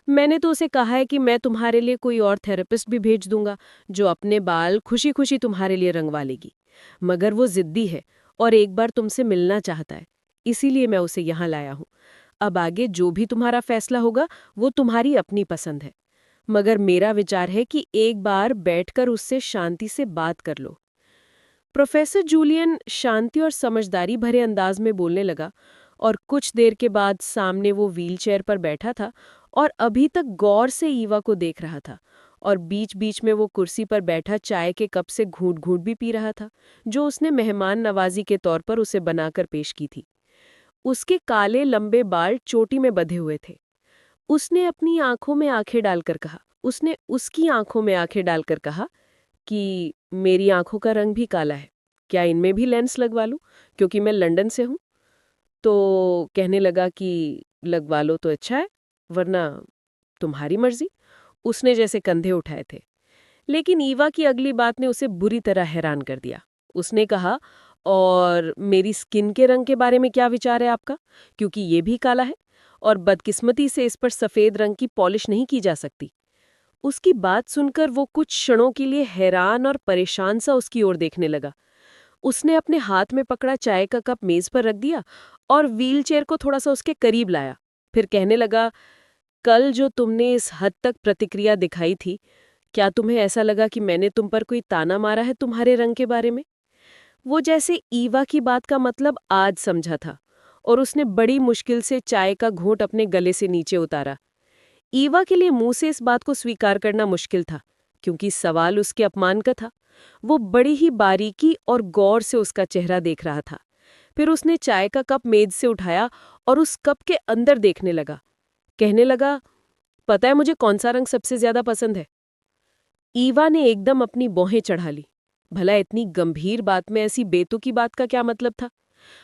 मैंने तो उसे कहा है कि मैं तुम्हारे लिए कोई और थेरेपिस्ट भी भेज दूंगा जो अपने बाल खुशी खुशी तुम्हारे लिए रंगवा लेगी, मगर वो जिद्दी है और एक बार तुमसे मिलना चाहता है, इसीलिए मैं उसे यहाँ लाया हूँ। अब आगे जो भी तुम्हारा फैसला होगा वो तुम्हारी अपनी पसंद है, मगर मेरा विचार है कि एक बार बैठकर उससे शांति से बात कर लो। प्रोफेसर जूलियन शांति और समझदारी भरे अंदाज में बोलने लगा और कुछ देर के बाद सामने वो व्हीलचेयर पर बैठा था और अभी तक गौर से ईवा को देख रहा था और बीच बीच में वो कुर्सी पर बैठा चाय के कप से घूंट घूंट भी पी रहा था, जो उसने मेहमान नवाजी के तौर पर उसे बनाकर पेश की थी। उसके काले लंबे बाल चोटी में बंधे हुए थे। उसने अपनी आंखों में आंखें डालकर कहा उसने उसकी आंखों में आंखें डालकर कहा कि मेरी आंखों का रंग भी काला है, क्या इनमें भी लेंस लगवा लूं, क्योंकि मैं लंदन से हूं। तो कहने लगा कि लगवा लो तो अच्छा है, वरना तुम्हारी मर्जी। उसने जैसे कंधे उठाए थे। लेकिन ईवा की अगली बात ने उसे बुरी तरह हैरान कर दिया। उसने कहा, और मेरी स्किन के रंग के बारे में क्या विचार है आपका, क्योंकि ये भी काला है और बदकिस्मती से इस पर सफेद रंग की पॉलिश नहीं की जा सकती। उसकी बात सुनकर वो कुछ क्षणों के लिए हैरान और परेशान सा उसकी ओर देखने लगा। उसने अपने हाथ में पकड़ा चाय का कप मेज पर रख दिया और व्हीलचेयर को थोड़ा सा उसके करीब लाया। फिर कहने लगा, कल जो तुमने इस हद तक प्रतिक्रिया दिखाई थी, क्या तुम्हें ऐसा लगा कि मैंने तुम पर कोई ताना मारा है तुम्हारे रंग के बारे में? वो जैसे ईवा की बात का मतलब आज समझा था और उसने बड़ी मुश्किल से चाय का घूंट अपने गले से नीचे उतारा। ईवा के लिए मुंह से इस बात को स्वीकार करना मुश्किल था, क्योंकि सवाल उसके अपमान का था। वो बड़ी ही बारीकी और गौर से उसका चेहरा देख रहा था। फिर उसने चाय का कप मेज से उठाया और उस कप के अंदर देखने लगा। कहने लगा, पता है मुझे कौन सा रंग सबसे ज्यादा पसंद है? ईवा ने एकदम अपनी भौहें चढ़ा ली। भला इतनी गंभीर बात में ऐसी बेतुकी बात का क्या मतलब था?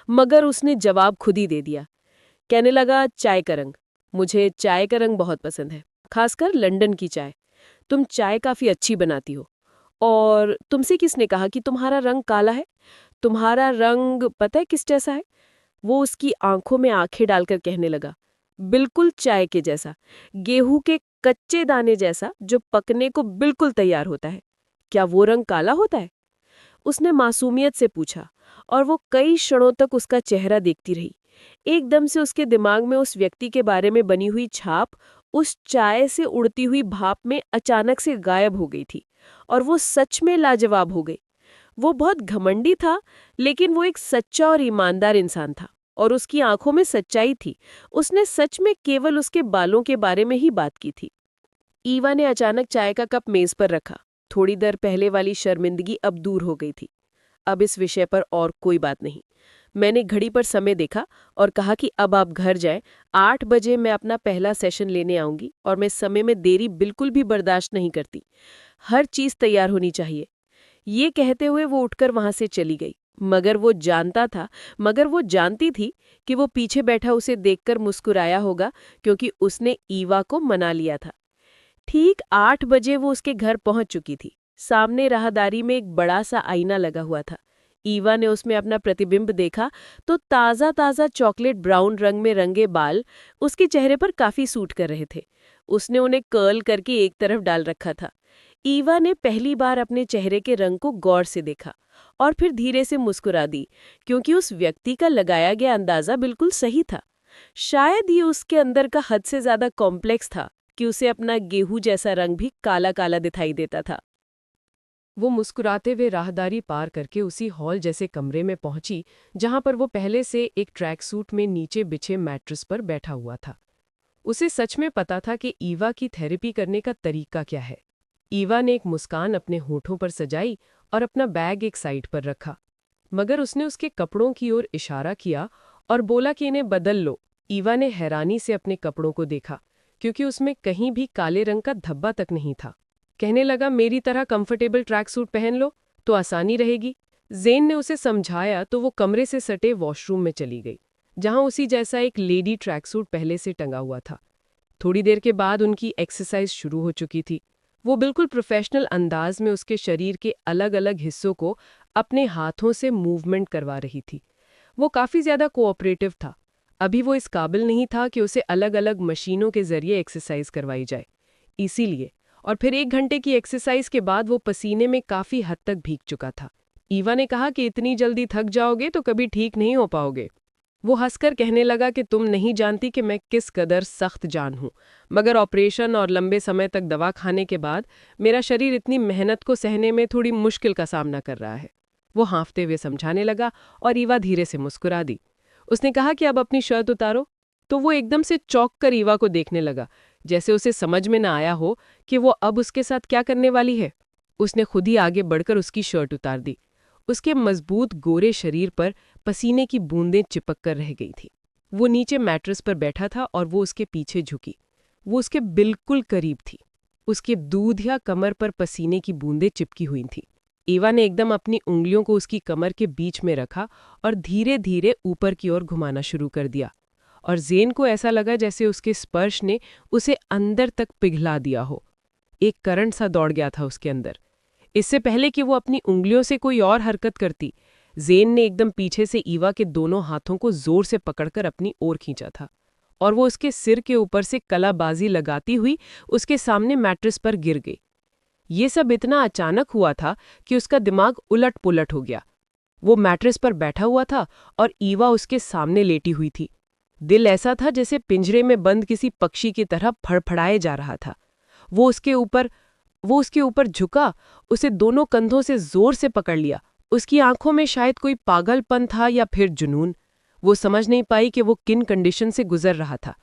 मगर उसने जवाब खुद ही दे दिया। कहने लगा, चाय का रंग। मुझे चाय का रंग बहुत पसंद है, खासकर लंदन की चाय। तुम चाय काफी अच्छी बनाती हो। और तुमसे किसने कहा कि तुम्हारा रंग काला है? तुम्हारा रंग पता है किस जैसा है? वो उसकी आंखों में आंखें डालकर कहने लगा, बिल्कुल चाय के जैसा, गेहूं के कच्चे दाने जैसा, जो पकने को बिल्कुल तैयार होता है। क्या वो रंग काला होता है? उसने मासूमियत से पूछा और वो कई क्षणों तक उसका चेहरा देखती रही। एकदम से उसके दिमाग में उस व्यक्ति के बारे में बनी हुई छाप उस चाय से उड़ती हुई भाप में अचानक से गायब हो गई थी और वो सच में लाजवाब हो गई। वो बहुत घमंडी था, लेकिन वो एक सच्चा और ईमानदार इंसान था और उसकी आंखों में सच्चाई थी। उसने सच में केवल उसके बालों के बारे में ही बात की थी। ईवा ने अचानक चाय का कप मेज पर रखा। थोड़ी देर पहले वाली शर्मिंदगी अब दूर हो गई थी। अब इस विषय पर और कोई बात नहीं। मैंने घड़ी पर समय देखा और कहा कि अब आप घर जाएं। 8 बजे मैं अपना पहला सेशन लेने आऊंगी और मैं समय में देरी बिल्कुल भी बर्दाश्त नहीं करती। हर चीज तैयार होनी चाहिए। ये कहते हुए वो उठकर वहां से चली गई। मगर वो जानती थी कि वो पीछे बैठा उसे देखकर मुस्कुराया होगा, क्योंकि उसने ईवा को मना लिया था। ठीक 8 बजे वो उसके घर पहुंच चुकी थी। सामने राहदारी में एक बड़ा सा आईना लगा हुआ था। ईवा ने उसमें अपना प्रतिबिंब देखा तो ताज़ा ताज़ा चॉकलेट ब्राउन रंग में रंगे बाल उसके चेहरे पर काफी सूट कर रहे थे। उसने उन्हें कर्ल करके एक तरफ डाल रखा था। ईवा ने पहली बार अपने चेहरे के रंग को गौर से देखा और फिर धीरे से मुस्कुरा दी, क्योंकि उस व्यक्ति का लगाया गया अंदाजा बिल्कुल सही था। शायद ये उसके अंदर का हद से ज्यादा कॉम्प्लेक्स था कि उसे अपना गेहूं जैसा रंग भी काला काला दिखाई देता था। वो मुस्कुराते हुए राहदारी पार करके उसी हॉल जैसे कमरे में पहुंची जहां पर वो पहले से एक ट्रैक सूट में नीचे बिछे मैट्रेस पर बैठा हुआ था। उसे सच में पता था कि ईवा की थेरेपी करने का तरीका क्या है। ईवा ने एक मुस्कान अपने होठों पर सजाई और अपना बैग एक साइड पर रखा, मगर उसने उसके कपड़ों की ओर इशारा किया और बोला कि इन्हें बदल लो। ईवा ने हैरानी से अपने कपड़ों को देखा, क्योंकि उसमें कहीं भी काले रंग का धब्बा तक नहीं था। कहने लगा, मेरी तरह कंफर्टेबल ट्रैक सूट पहन लो तो आसानी रहेगी। जेन ने उसे समझाया तो वो कमरे से सटे वॉशरूम में चली गई, जहां उसी जैसा एक लेडी ट्रैक सूट पहले से टंगा हुआ था। थोड़ी देर के बाद उनकी एक्सरसाइज शुरू हो चुकी थी। वो बिल्कुल प्रोफेशनल अंदाज में उसके शरीर के अलग अलग हिस्सों को अपने हाथों से मूवमेंट करवा रही थी। वो काफ़ी ज़्यादा कोऑपरेटिव था। अभी वो इस काबिल नहीं था कि उसे अलग अलग मशीनों के जरिए एक्सरसाइज करवाई जाए। इसीलिए और फिर 1 घंटे की एक्सरसाइज के बाद वो पसीने में काफ़ी हद तक भीग चुका था। ईवा ने कहा कि इतनी जल्दी थक जाओगे तो कभी ठीक नहीं हो पाओगे। वो हंसकर कहने लगा कि तुम नहीं जानती कि मैं किस कदर सख्त जान हूं, मगर ऑपरेशन और लंबे समय तक दवा खाने के बाद मेरा शरीर इतनी मेहनत को सहने में थोड़ी मुश्किल का सामना कर रहा है। वो हाँफते हुए समझाने लगा और ईवा धीरे से मुस्कुरा दी। उसने कहा कि अब अपनी शर्ट उतारो, तो वो एकदम से चौंक कर ईवा को देखने लगा, जैसे उसे समझ में न आया हो कि वो अब उसके साथ क्या करने वाली है। उसने खुद ही आगे बढ़कर उसकी शर्ट उतार दी। उसके मजबूत गोरे शरीर पर पसीने की बूंदें चिपक कर रह गई थी। वो नीचे मैट्रेस पर बैठा था और वो उसके पीछे झुकी। वो उसके बिल्कुल करीब थी। उसके दूध या कमर पर पसीने की बूंदें चिपकी हुई थीं। ईवा ने एकदम अपनी उंगलियों को उसकी कमर के बीच में रखा और धीरे धीरे ऊपर की ओर घुमाना शुरू कर दिया। और जेन को ऐसा लगा जैसे उसके स्पर्श ने उसे अंदर तक पिघला दिया हो। एक करंट सा दौड़ गया था उसके अंदर। इससे पहले कि वो अपनी उंगलियों से कोई और हरकत करती, जेन ने एकदम पीछे से ईवा के दोनों हाथों को जोर से पकड़कर अपनी ओर खींचा था और वो उसके सिर के ऊपर से कलाबाजी लगाती हुई उसके सामने मैट्रेस पर गिर गई। ये सब इतना अचानक हुआ था कि उसका दिमाग उलट पुलट हो गया। वो मैट्रेस पर बैठा हुआ था और ईवा उसके सामने लेटी हुई थी। दिल ऐसा था जैसे पिंजरे में बंद किसी पक्षी की तरह फड़फड़ाए जा रहा था। वो उसके ऊपर झुका, उसे दोनों कंधों से जोर से पकड़ लिया। उसकी आंखों में शायद कोई पागलपन था या फिर जुनून। वो समझ नहीं पाई कि वो किन कंडीशन से गुजर रहा था,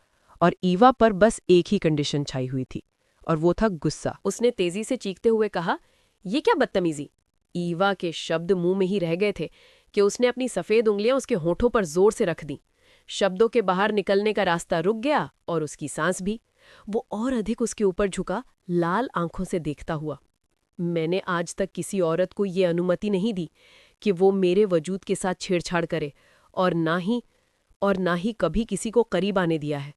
और ईवा पर बस एक ही कंडीशन छाई हुई थी, और वो था गुस्सा। उसने तेजी से चीखते हुए कहा, ये क्या बदतमीजी। ईवा के शब्द मुंह में ही रह गए थे कि उसने अपनी सफेद उंगलियां उसके होठों पर जोर से रख दी। शब्दों के बाहर निकलने का रास्ता रुक गया और उसकी सांस भी। वो और अधिक उसके ऊपर झुका, लाल आंखों से देखता हुआ। मैंने आज तक किसी औरत को ये अनुमति नहीं दी कि वो मेरे वजूद के साथ छेड़छाड़ करे, और ना ही कभी किसी को करीब आने दिया है।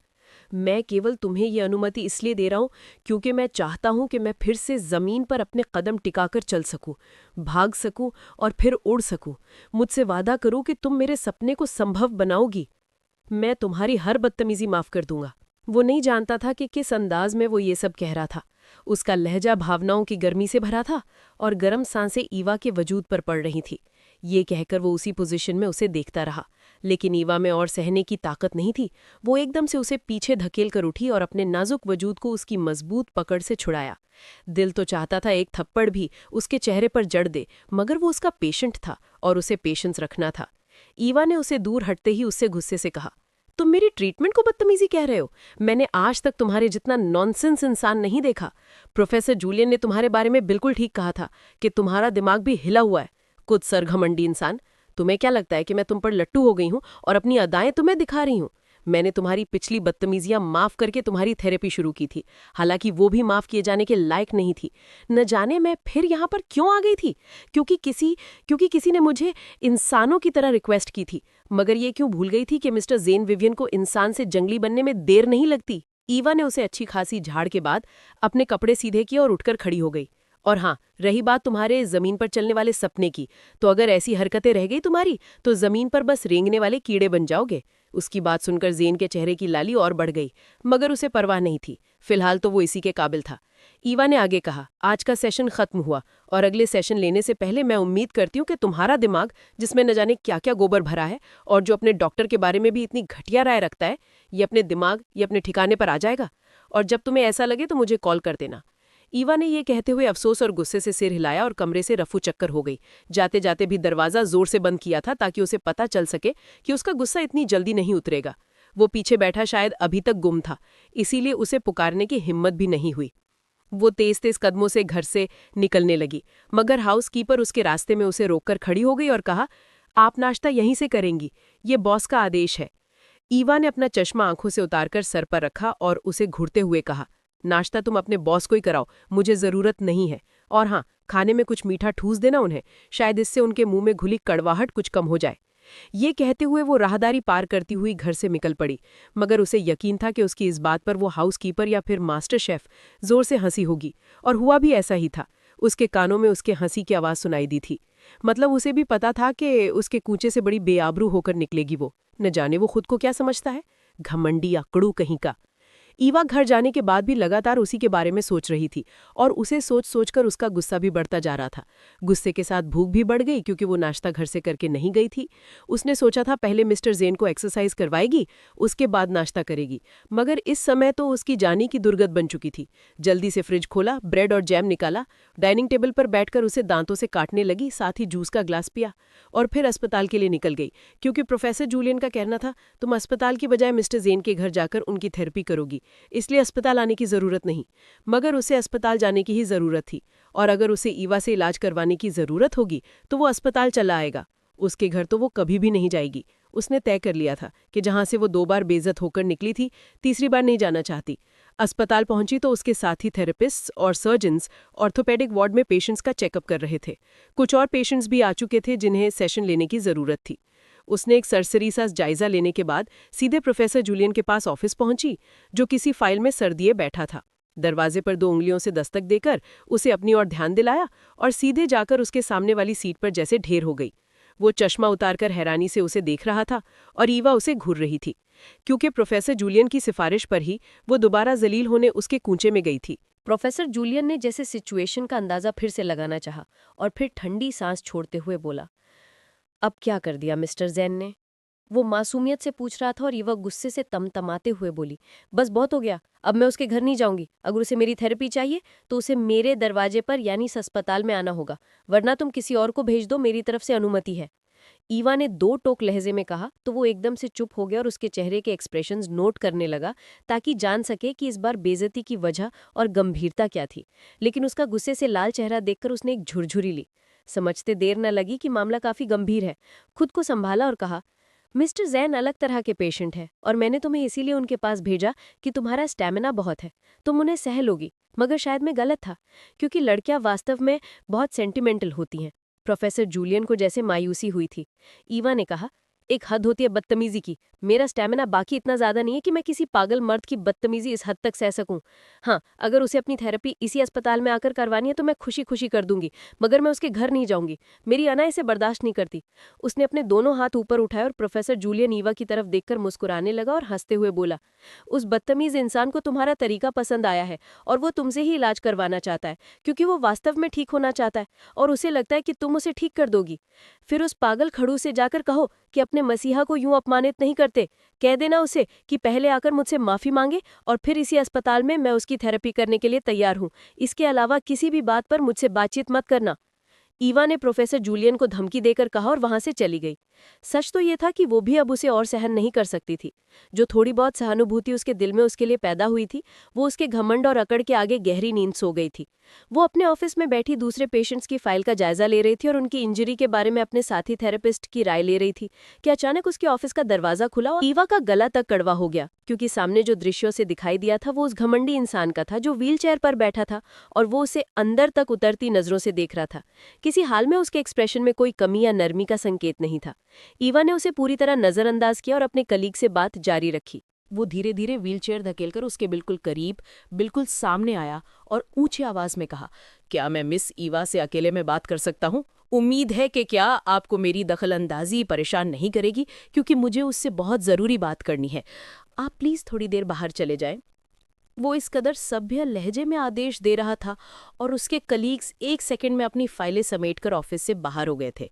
मैं केवल तुम्हें ये अनुमति इसलिए दे रहा हूं क्योंकि मैं चाहता हूं कि मैं फिर से जमीन पर अपने कदम टिकाकर चल सकूं, भाग सकूं और फिर उड़ सकूं। मुझसे वादा करो कि तुम मेरे सपने को संभव बनाओगी। मैं तुम्हारी हर बदतमीजी माफ कर दूंगा। वो नहीं जानता था कि किस अंदाज में वो ये सब कह रहा था। उसका लहजा भावनाओं की गर्मी से भरा था और गर्म सांसें ईवा के वजूद पर पड़ रही थी। ये कहकर वो उसी पोजीशन में उसे देखता रहा, लेकिन ईवा में और सहने की ताकत नहीं थी। वो एकदम से उसे पीछे धकेल कर उठी और अपने नाजुक वजूद को उसकी मजबूत पकड़ से छुड़ाया। दिल तो चाहता था एक थप्पड़ भी उसके चेहरे पर जड़ दे, मगर वो उसका पेशेंट था और उसे पेशेंस रखना था। ईवा ने उसे दूर हटते ही उससे गुस्से से कहा, तुम मेरी ट्रीटमेंट को बदतमीजी कह रहे हो? मैंने आज तक तुम्हारे जितना नॉनसेंस इंसान नहीं देखा। प्रोफेसर जूलियन ने तुम्हारे बारे में बिल्कुल ठीक कहा था कि तुम्हारा दिमाग भी हिला हुआ है। कुछ सरघमंडी इंसान, तुम्हें क्या लगता है कि मैं तुम पर लट्टू हो गई हूँ और अपनी अदाएं तुम्हें दिखा रही हूँ? मैंने तुम्हारी पिछली बदतमीजियां माफ करके तुम्हारी थेरेपी शुरू की थी, हालांकि वो भी माफ किए जाने के लायक नहीं थी। न जाने मैं फिर यहाँ पर क्यों आ गई थी? क्योंकि किसी ने मुझे इंसानों की तरह रिक्वेस्ट की थी। मगर ये क्यों भूल गई थी कि मिस्टर जेन विवियन को इंसान से जंगली बनने में देर नहीं लगती। ईवा ने उसे अच्छी खासी झाड़ के बाद अपने कपड़े सीधे किए और उठकर खड़ी हो गई। और हाँ, रही बात तुम्हारे जमीन पर चलने वाले सपने की, तो अगर ऐसी हरकतें रह गई तुम्हारी तो जमीन पर बस रेंगने वाले कीड़े बन जाओगे। उसकी बात सुनकर जेन के चेहरे की लाली और बढ़ गई, मगर उसे परवाह नहीं थी। फिलहाल तो वो इसी के काबिल था। ईवा ने आगे कहा, आज का सेशन खत्म हुआ और अगले सेशन लेने से पहले मैं उम्मीद करती हूँ कि तुम्हारा दिमाग, जिसमें न जाने क्या क्या गोबर भरा है और जो अपने डॉक्टर के बारे में भी इतनी घटिया राय रखता है, ये अपने ठिकाने पर आ जाएगा। और जब तुम्हें ऐसा लगे तो मुझे कॉल कर देना। ईवा ने ये कहते हुए अफसोस और गुस्से से सिर हिलाया और कमरे से रफू चक्कर हो गई। जाते जाते भी दरवाजा जोर से बंद किया था ताकि उसे पता चल सके कि उसका गुस्सा इतनी जल्दी नहीं उतरेगा। वो पीछे बैठा शायद अभी तक गुम था, इसीलिए उसे पुकारने की हिम्मत भी नहीं हुई। वो तेज तेज कदमों से घर से निकलने लगी, मगर हाउसकीपर उसके रास्ते में उसे रोककर खड़ी हो गई और कहा, आप नाश्ता यहीं से करेंगी, ये बॉस का आदेश है। ईवा ने अपना चश्मा आंखों से उतारकर सर पर रखा और उसे घूरते हुए कहा, नाश्ता तुम अपने बॉस को ही कराओ, मुझे जरूरत नहीं है। और हाँ, खाने में कुछ मीठा ठूस देना उन्हें, शायद इससे उनके मुंह में घुली कड़वाहट कुछ कम हो जाए। ये कहते हुए वो राहदारी पार करती हुई घर से निकल पड़ी, मगर उसे यकीन था कि उसकी इस बात पर वो हाउसकीपर या फिर मास्टर शेफ जोर से हंसी होगी, और हुआ भी ऐसा ही था। उसके कानों में उसके हंसी की आवाज़ सुनाई दी थी। मतलब उसे भी पता था कि उसके कूचे से बड़ी बेआबरू होकर निकलेगी वो। न जाने वो खुद को क्या समझता है, घमंडी अकड़ू कहीं का। ईवा घर जाने के बाद भी लगातार उसी के बारे में सोच रही थी, और उसे सोच सोचकर उसका गुस्सा भी बढ़ता जा रहा था। गुस्से के साथ भूख भी बढ़ गई, क्योंकि वो नाश्ता घर से करके नहीं गई थी। उसने सोचा था पहले मिस्टर जेन को एक्सरसाइज करवाएगी, उसके बाद नाश्ता करेगी, मगर इस समय तो उसकी जानी की दुर्गत बन चुकी थी। जल्दी से फ्रिज खोला, ब्रेड और जैम निकाला, डाइनिंग टेबल पर बैठकर उसे दांतों से काटने लगी, साथ ही जूस का ग्लास पिया और फिर अस्पताल के लिए निकल गई, क्योंकि प्रोफेसर जूलियन का कहना था, तुम अस्पताल की बजाय मिस्टर जेन के घर जाकर उनकी थेरेपी करोगी, इसलिए अस्पताल आने की जरूरत नहीं। मगर उसे अस्पताल जाने की ही जरूरत थी, और अगर उसे ईवा से इलाज करवाने की जरूरत होगी तो वो अस्पताल चला आएगा। उसके घर तो वो कभी भी नहीं जाएगी। उसने तय कर लिया था कि जहां से वो 2 बार बेइज्जत होकर निकली थी, तीसरी बार नहीं जाना चाहती। अस्पताल पहुंची तो उसके साथी थेरेपिस्ट्स और सर्जन्स ऑर्थोपेडिक वार्ड में पेशेंट्स का चेकअप कर रहे थे। कुछ और पेशेंट्स भी आ चुके थे जिन्हें सेशन लेने की जरूरत थी। उसने एक सरसरी सा जायजा लेने के बाद सीधे प्रोफेसर जूलियन के पास ऑफिस पहुंची, जो किसी फाइल में सर दिए बैठा था। दरवाजे पर 2 उंगलियों से दस्तक देकर उसे अपनी ओर ध्यान दिलाया और सीधे जाकर उसके सामने वाली सीट पर जैसे ढेर हो गई। वो चश्मा उतारकर हैरानी से उसे देख रहा था और ईवा उसे घूर रही थी, क्योंकि प्रोफेसर जूलियन की सिफारिश पर ही वो दोबारा जलील होने उसके कूंचे में गई थी। प्रोफेसर जूलियन ने जैसे सिचुएशन का अंदाजा फिर से लगाना चाहा और फिर ठंडी सांस छोड़ते हुए बोला, अब क्या कर दिया मिस्टर जैन ने? वो मासूमियत से पूछ रहा था और ईवा गुस्से से तमतमाते हुए बोली, बस बहुत हो गया, अब मैं उसके घर नहीं जाऊंगी। अगर उसे मेरी थेरेपी चाहिए तो उसे मेरे दरवाजे पर यानी इस अस्पताल में आना होगा, वरना तुम किसी और को भेज दो, मेरी तरफ से अनुमति है। ईवा ने 2 टोक लहजे में कहा तो वो एकदम से चुप हो गया और उसके चेहरे के एक्सप्रेशंस नोट करने लगा, ताकि जान सके कि इस बार बेइज्जती की वजह और गंभीरता क्या थी। लेकिन उसका गुस्से से लाल चेहरा देखकर उसने एक झुरझुरी ली। समझते देर न लगी कि मामला काफी गंभीर है। खुद को संभाला और कहा, मिस्टर जैन अलग तरह के पेशेंट हैं और मैंने तुम्हें इसीलिए उनके पास भेजा कि तुम्हारा स्टैमिना बहुत है, तुम उन्हें सह लोगी। मगर शायद मैं गलत था, क्योंकि लड़कियां वास्तव में बहुत सेंटिमेंटल होती हैं। प्रोफेसर जूलियन को जैसे मायूसी हुई थी। ईवा ने कहा, एक हद होती है बदतमीजी की। मेरा स्टैमिना बाकी इतना ज्यादा नहीं है कि मैं किसी पागल मर्द की बदतमीजी इस हद तक सह सकूं। हाँ, अगर उसे अपनी थेरेपी इसी अस्पताल में आकर करवानी है तो मैं खुशी खुशी कर दूंगी, मगर मैं उसके घर नहीं जाऊंगी। मेरी अना इसे बर्दाश्त नहीं करती। उसने अपने दोनों हाथ ऊपर उठाए और प्रोफेसर जूलियन ईवा की तरफ देखकर मुस्कुराने लगा और हंसते हुए बोला, उस बदतमीज इंसान को तुम्हारा तरीका पसंद आया है और वो तुमसे ही इलाज करवाना चाहता है, क्योंकि वो वास्तव में ठीक होना चाहता है और उसे लगता है कि तुम उसे ठीक कर दोगी। फिर उस पागल खड़ू से जाकर कहो कि अपने मसीहा को यूं अपमानित नहीं करते। कह देना उसे कि पहले आकर मुझसे माफी मांगे और फिर इसी अस्पताल में मैं उसकी थेरेपी करने के लिए तैयार हूं। इसके अलावा किसी भी बात पर मुझसे बातचीत मत करना। ईवा ने प्रोफेसर जूलियन को धमकी देकर कहा और वहां से चली गई। सच तो ये था कि वो भी अब उसे और सहन नहीं कर सकती थी। जो थोड़ी बहुत सहानुभूति उसके दिल में उसके लिए पैदा हुई थी, वो उसके घमंड और अकड़ के आगे गहरी नींद सो गई थी। वो अपने ऑफिस में बैठी दूसरे पेशेंट्स की फाइल का जायजा ले रही थी और उनकी इंजरी के बारे में अपने साथी थेरेपिस्ट की राय ले रही थी कि अचानक उसके ऑफिस का दरवाजा खुला और ईवा का गला तक कड़वा हो गया, क्योंकि सामने जो दृश्यों से दिखाई दिया था वो उस घमंडी इंसान का था जो व्हीलचेयर पर बैठा था और वो उसे अंदर तक उतरती नजरों से देख रहा था। किसी हाल में उसके एक्सप्रेशन में कोई कमी या नरमी का संकेत नहीं था। ईवा ने उसे पूरी तरह नजरअंदाज किया और अपने कलीग से बात जारी रखी। वो धीरे धीरे व्हीलचेयर धकेलकर उसके बिल्कुल करीब, बिल्कुल सामने आया और ऊंची आवाज में कहा, क्या मैं मिस ईवा से अकेले में बात कर सकता हूँ? उम्मीद है कि क्या आपको मेरी दखलंदाजी परेशान नहीं करेगी, क्योंकि मुझे उससे बहुत ज़रूरी बात करनी है। आप प्लीज़ थोड़ी देर बाहर चले जाएं। वो इस कदर सभ्य लहजे में आदेश दे रहा था और उसके कलीग्स 1 सेकंड में अपनी फाइलें समेटकर ऑफिस से बाहर हो गए थे,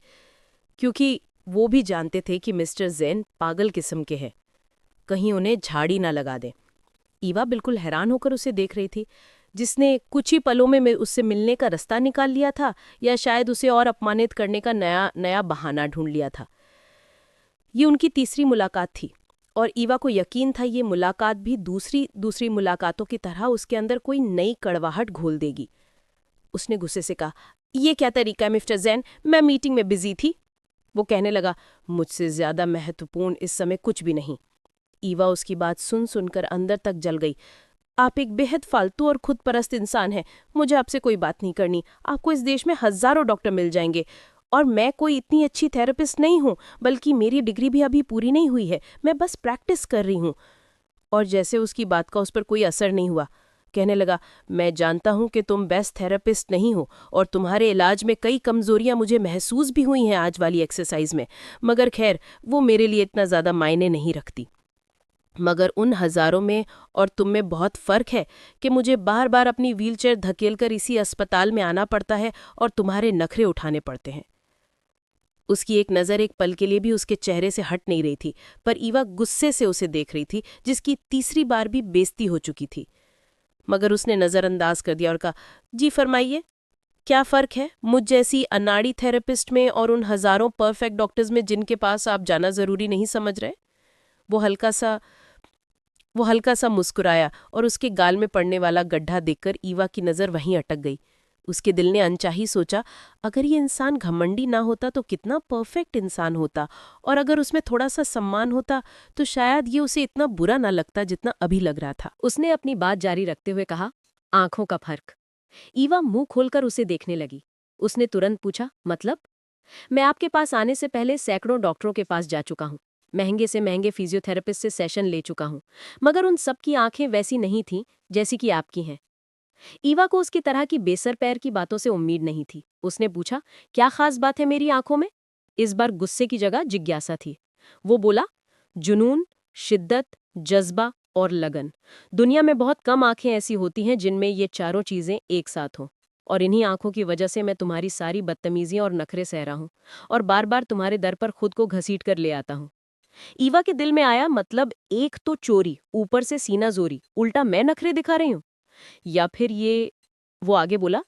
क्योंकि वो भी जानते थे कि मिस्टर ज़ेन पागल किस्म के हैं, कहीं उन्हें झाड़ी ना लगा दें। ईवा बिल्कुल हैरान होकर उसे देख रही थी, जिसने कुछ ही पलों में उससे मिलने का रास्ता निकाल लिया था, या शायद उसे और अपमानित करने का नया नया बहाना ढूंढ लिया था। ये उनकी तीसरी मुलाकात थी और ईवा को यकीन था ये मुलाकात भी दूसरी मुलाकातों की तरह उसके अंदर कोई नई कड़वाहट घोल देगी। उसने गुस्से से कहा, ये क्या तरीका है मिस्टर ज़ेन, मैं मीटिंग में बिजी थी। वो कहने लगा, मुझसे ज्यादा महत्वपूर्ण इस समय कुछ भी नहीं। ईवा उसकी बात सुन सुनकर अंदर तक जल गई। आप एक बेहद फालतू और खुद परस्त इंसान हैं। मुझे आपसे कोई बात नहीं करनी। आपको इस देश में हजारों डॉक्टर मिल जाएंगे और मैं कोई इतनी अच्छी थेरेपिस्ट नहीं हूँ, बल्कि मेरी डिग्री भी अभी पूरी नहीं हुई है, मैं बस प्रैक्टिस कर रही हूँ। और जैसे उसकी बात का उस पर कोई असर नहीं हुआ, कहने लगा, मैं जानता हूँ कि तुम बेस्ट थेरेपिस्ट नहीं हो और तुम्हारे इलाज में कई कमजोरियां मुझे महसूस भी हुई हैं आज वाली एक्सरसाइज में, मगर खैर वो मेरे लिए इतना ज़्यादा मायने नहीं रखती। मगर उन हजारों में और तुम में बहुत फर्क है कि मुझे बार बार अपनी व्हीलचेयर धकेलकर इसी अस्पताल में आना पड़ता है और तुम्हारे नखरे उठाने पड़ते हैं। उसकी एक नज़र एक पल के लिए भी उसके चेहरे से हट नहीं रही थी, पर ईवा गुस्से से उसे देख रही थी, जिसकी तीसरी बार भी बेइज्जती हो चुकी थी। मगर उसने नज़रअंदाज कर दिया और कहा, जी फरमाइए, क्या फ़र्क है मुझ जैसी अनाड़ी थेरेपिस्ट में और उन हज़ारों परफेक्ट डॉक्टर्स में जिनके पास आप जाना ज़रूरी नहीं समझ रहे? वो हल्का सा मुस्कुराया और उसके गाल में पड़ने वाला गड्ढा देखकर ईवा की नज़र वहीं अटक गई। उसके दिल ने अनचाही सोचा, अगर ये इंसान घमंडी ना होता तो कितना परफेक्ट इंसान होता, और अगर उसमें थोड़ा सा सम्मान होता तो शायद ये उसे इतना बुरा ना लगता जितना अभी लग रहा था। उसने अपनी बात जारी रखते हुए कहा, आंखों का फर्क। ईवा मुंह खोलकर उसे देखने लगी। उसने तुरंत पूछा, मतलब? मैं आपके पास आने से पहले सैकड़ों डॉक्टरों के पास जा चुका हूँ, महंगे से महंगे फिजियोथेरेपिस्ट से सेशन ले चुका हूँ, मगर उन सब की आंखें वैसी नहीं थीं जैसी कि आपकी हैं। ईवा को उसकी तरह की बेसर पैर की बातों से उम्मीद नहीं थी। उसने पूछा, क्या खास बात है मेरी आंखों में? इस बार गुस्से की जगह जिज्ञासा थी। वो बोला, जुनून, शिद्दत, जज्बा और लगन। दुनिया में बहुत कम आंखें ऐसी होती हैं जिनमें ये चारों चीजें एक साथ हों, और इन्हीं आंखों की वजह से मैं तुम्हारी सारी बदतमीजियां और नखरे सह रहा हूं और बार बार तुम्हारे दर पर खुद को घसीट कर ले आता हूं। ईवा के दिल में आया, मतलब एक तो चोरी, ऊपर से सीना जोरी, उल्टा मैं नखरे दिखा रही हूं? या फिर ये। वो आगे बोला,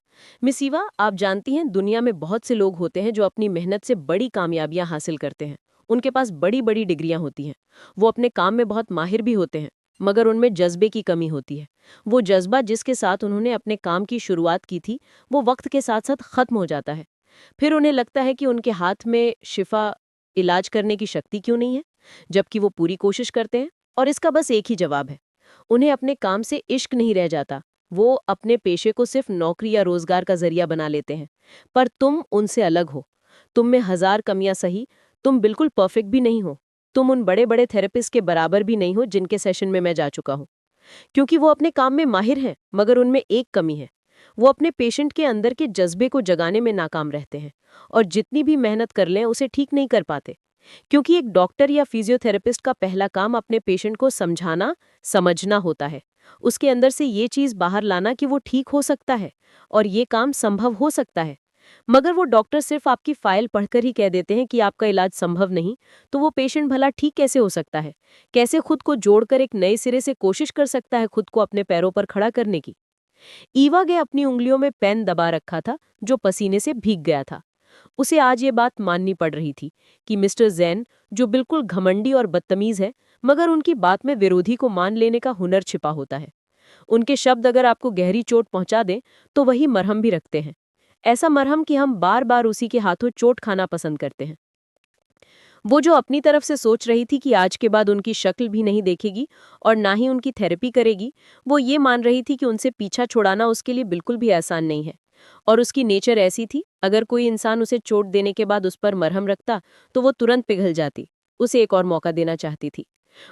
मिस ईवा, आप जानती हैं दुनिया में बहुत से लोग होते हैं जो अपनी मेहनत से बड़ी कामयाबियां हासिल करते हैं। उनके पास बड़ी बड़ी डिग्रियां होती हैं, वो अपने काम में बहुत माहिर भी होते हैं, मगर उनमें जज्बे की कमी होती है। वो जज्बा जिसके साथ उन्होंने अपने काम की शुरुआत की थी, वो वक्त के साथ साथ खत्म हो जाता है। फिर उन्हें लगता है कि उनके हाथ में शिफा, इलाज करने की शक्ति क्यों नहीं है, जबकि वो पूरी कोशिश करते हैं। और इसका बस एक ही जवाब है, उन्हें अपने काम से इश्क नहीं रह जाता। वो अपने पेशे को सिर्फ नौकरी या रोजगार का जरिया बना लेते हैं। पर तुम उनसे अलग हो। तुम में हजार कमियां सही, तुम बिल्कुल परफेक्ट भी नहीं हो। तुम उन बड़े बड़े थेरेपिस्ट के बराबर भी नहीं हो जिनके सेशन में मैं जा चुका हूं, क्योंकि वो अपने काम में माहिर हैं, मगर उनमें एक कमी है, वो अपने पेशेंट के अंदर के जज्बे को जगाने में नाकाम रहते हैं, और जितनी भी मेहनत कर लें उसे ठीक नहीं कर पाते। क्योंकि एक डॉक्टर या फिजियोथेरेपिस्ट का पहला काम अपने पेशेंट को समझाना, समझना होता है, उसके अंदर से ये चीज बाहर लाना कि वो ठीक हो सकता है और ये काम संभव हो सकता है। मगर वो डॉक्टर सिर्फ आपकी फाइल पढ़कर ही कह देते हैं कि आपका इलाज संभव नहीं, तो वो पेशेंट भला ठीक कैसे हो सकता है? कैसे खुद को जोड़कर एक नए सिरे से कोशिश कर सकता है खुद को अपने पैरों पर खड़ा करने की? ईवा ने अपनी उंगलियों में पेन दबा रखा था जो पसीने से भीग गया था। उसे आज ये बात माननी पड़ रही थी कि मिस्टर जैन, जो बिल्कुल घमंडी और बदतमीज है, मगर उनकी बात में विरोधी को मान लेने का हुनर छिपा होता है। उनके शब्द अगर आपको गहरी चोट पहुंचा दें तो वही मरहम भी रखते हैं। ऐसा मरहम कि हम बार बार उसी के हाथों चोट खाना पसंद करते हैं। वो जो अपनी तरफ से सोच रही थी कि आज के बाद उनकी शक्ल भी नहीं देखेगी और ना ही उनकी थेरेपी करेगी, वो ये मान रही थी कि उनसे पीछा छुड़ाना उसके लिए बिल्कुल भी आसान नहीं है। और उसकी नेचर ऐसी थी, अगर कोई इंसान उसे चोट देने के बाद उस पर मरहम रखता तो वो तुरंत पिघल जाती। उसे एक और मौका देना चाहती थी।